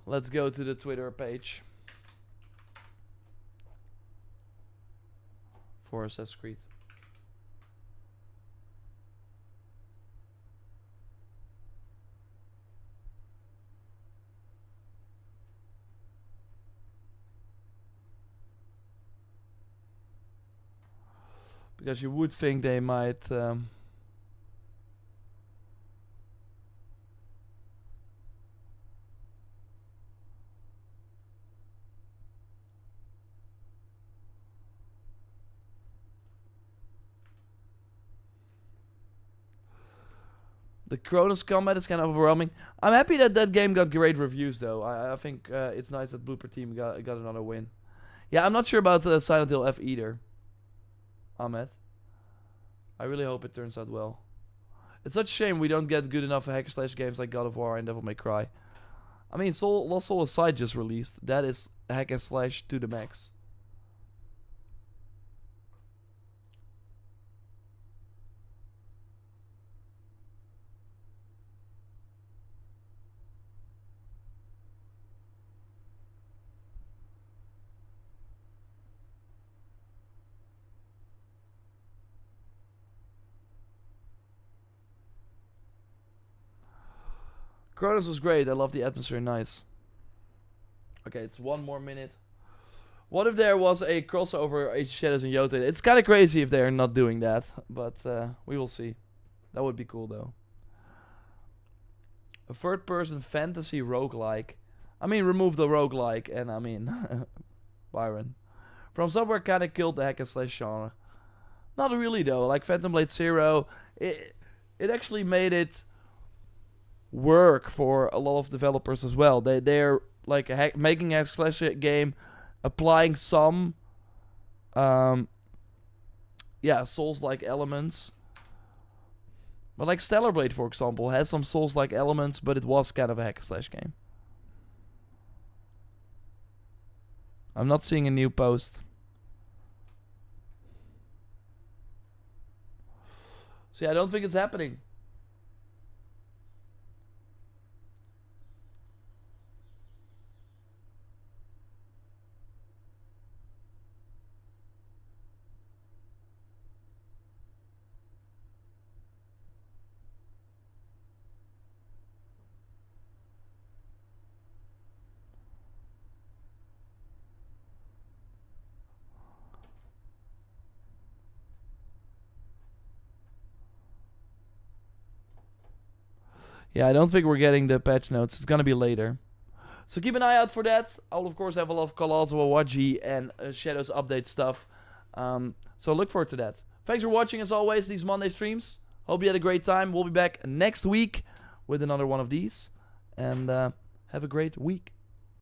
Let's go to the Twitter page for Assassin's Creed. Because you would think they might... The Kronos combat is kind of overwhelming. I'm happy that that game got great reviews, though. I think it's nice that Blooper Team got another win. Yeah, I'm not sure about Silent Hill F either, Ahmed. I really hope it turns out well. It's such a shame we don't get good enough hack-and-slash games like God of War and Devil May Cry. I mean, Lost Soul Aside just released. That is hack-and-slash to the max. Kronos was great. I love the atmosphere. Nice. Okay, it's 1 more minute. What if there was a crossover Age of Shadows and Jotun? It's kind of crazy if they're not doing that, but we will see. That would be cool though. A third-person fantasy roguelike. I mean, remove the roguelike, and I mean, Byron. From Somewhere kind of killed the hack and slash genre. Not really though. Like Phantom Blade Zero, it actually made it work for a lot of developers as well. They're like making a hack slash game, applying some Souls-like elements. But like Stellar Blade, for example, has some Souls-like elements, but it was kind of a hack and slash game. I'm not seeing a new post. So yeah, I don't think it's happening. Yeah, I don't think we're getting the patch notes. It's gonna be later. So keep an eye out for that. I'll of course have a lot of Colossal Waji and Shadows update stuff. So look forward to that. Thanks for watching as always these Monday streams. Hope you had a great time. We'll be back next week with another one of these. And have a great week.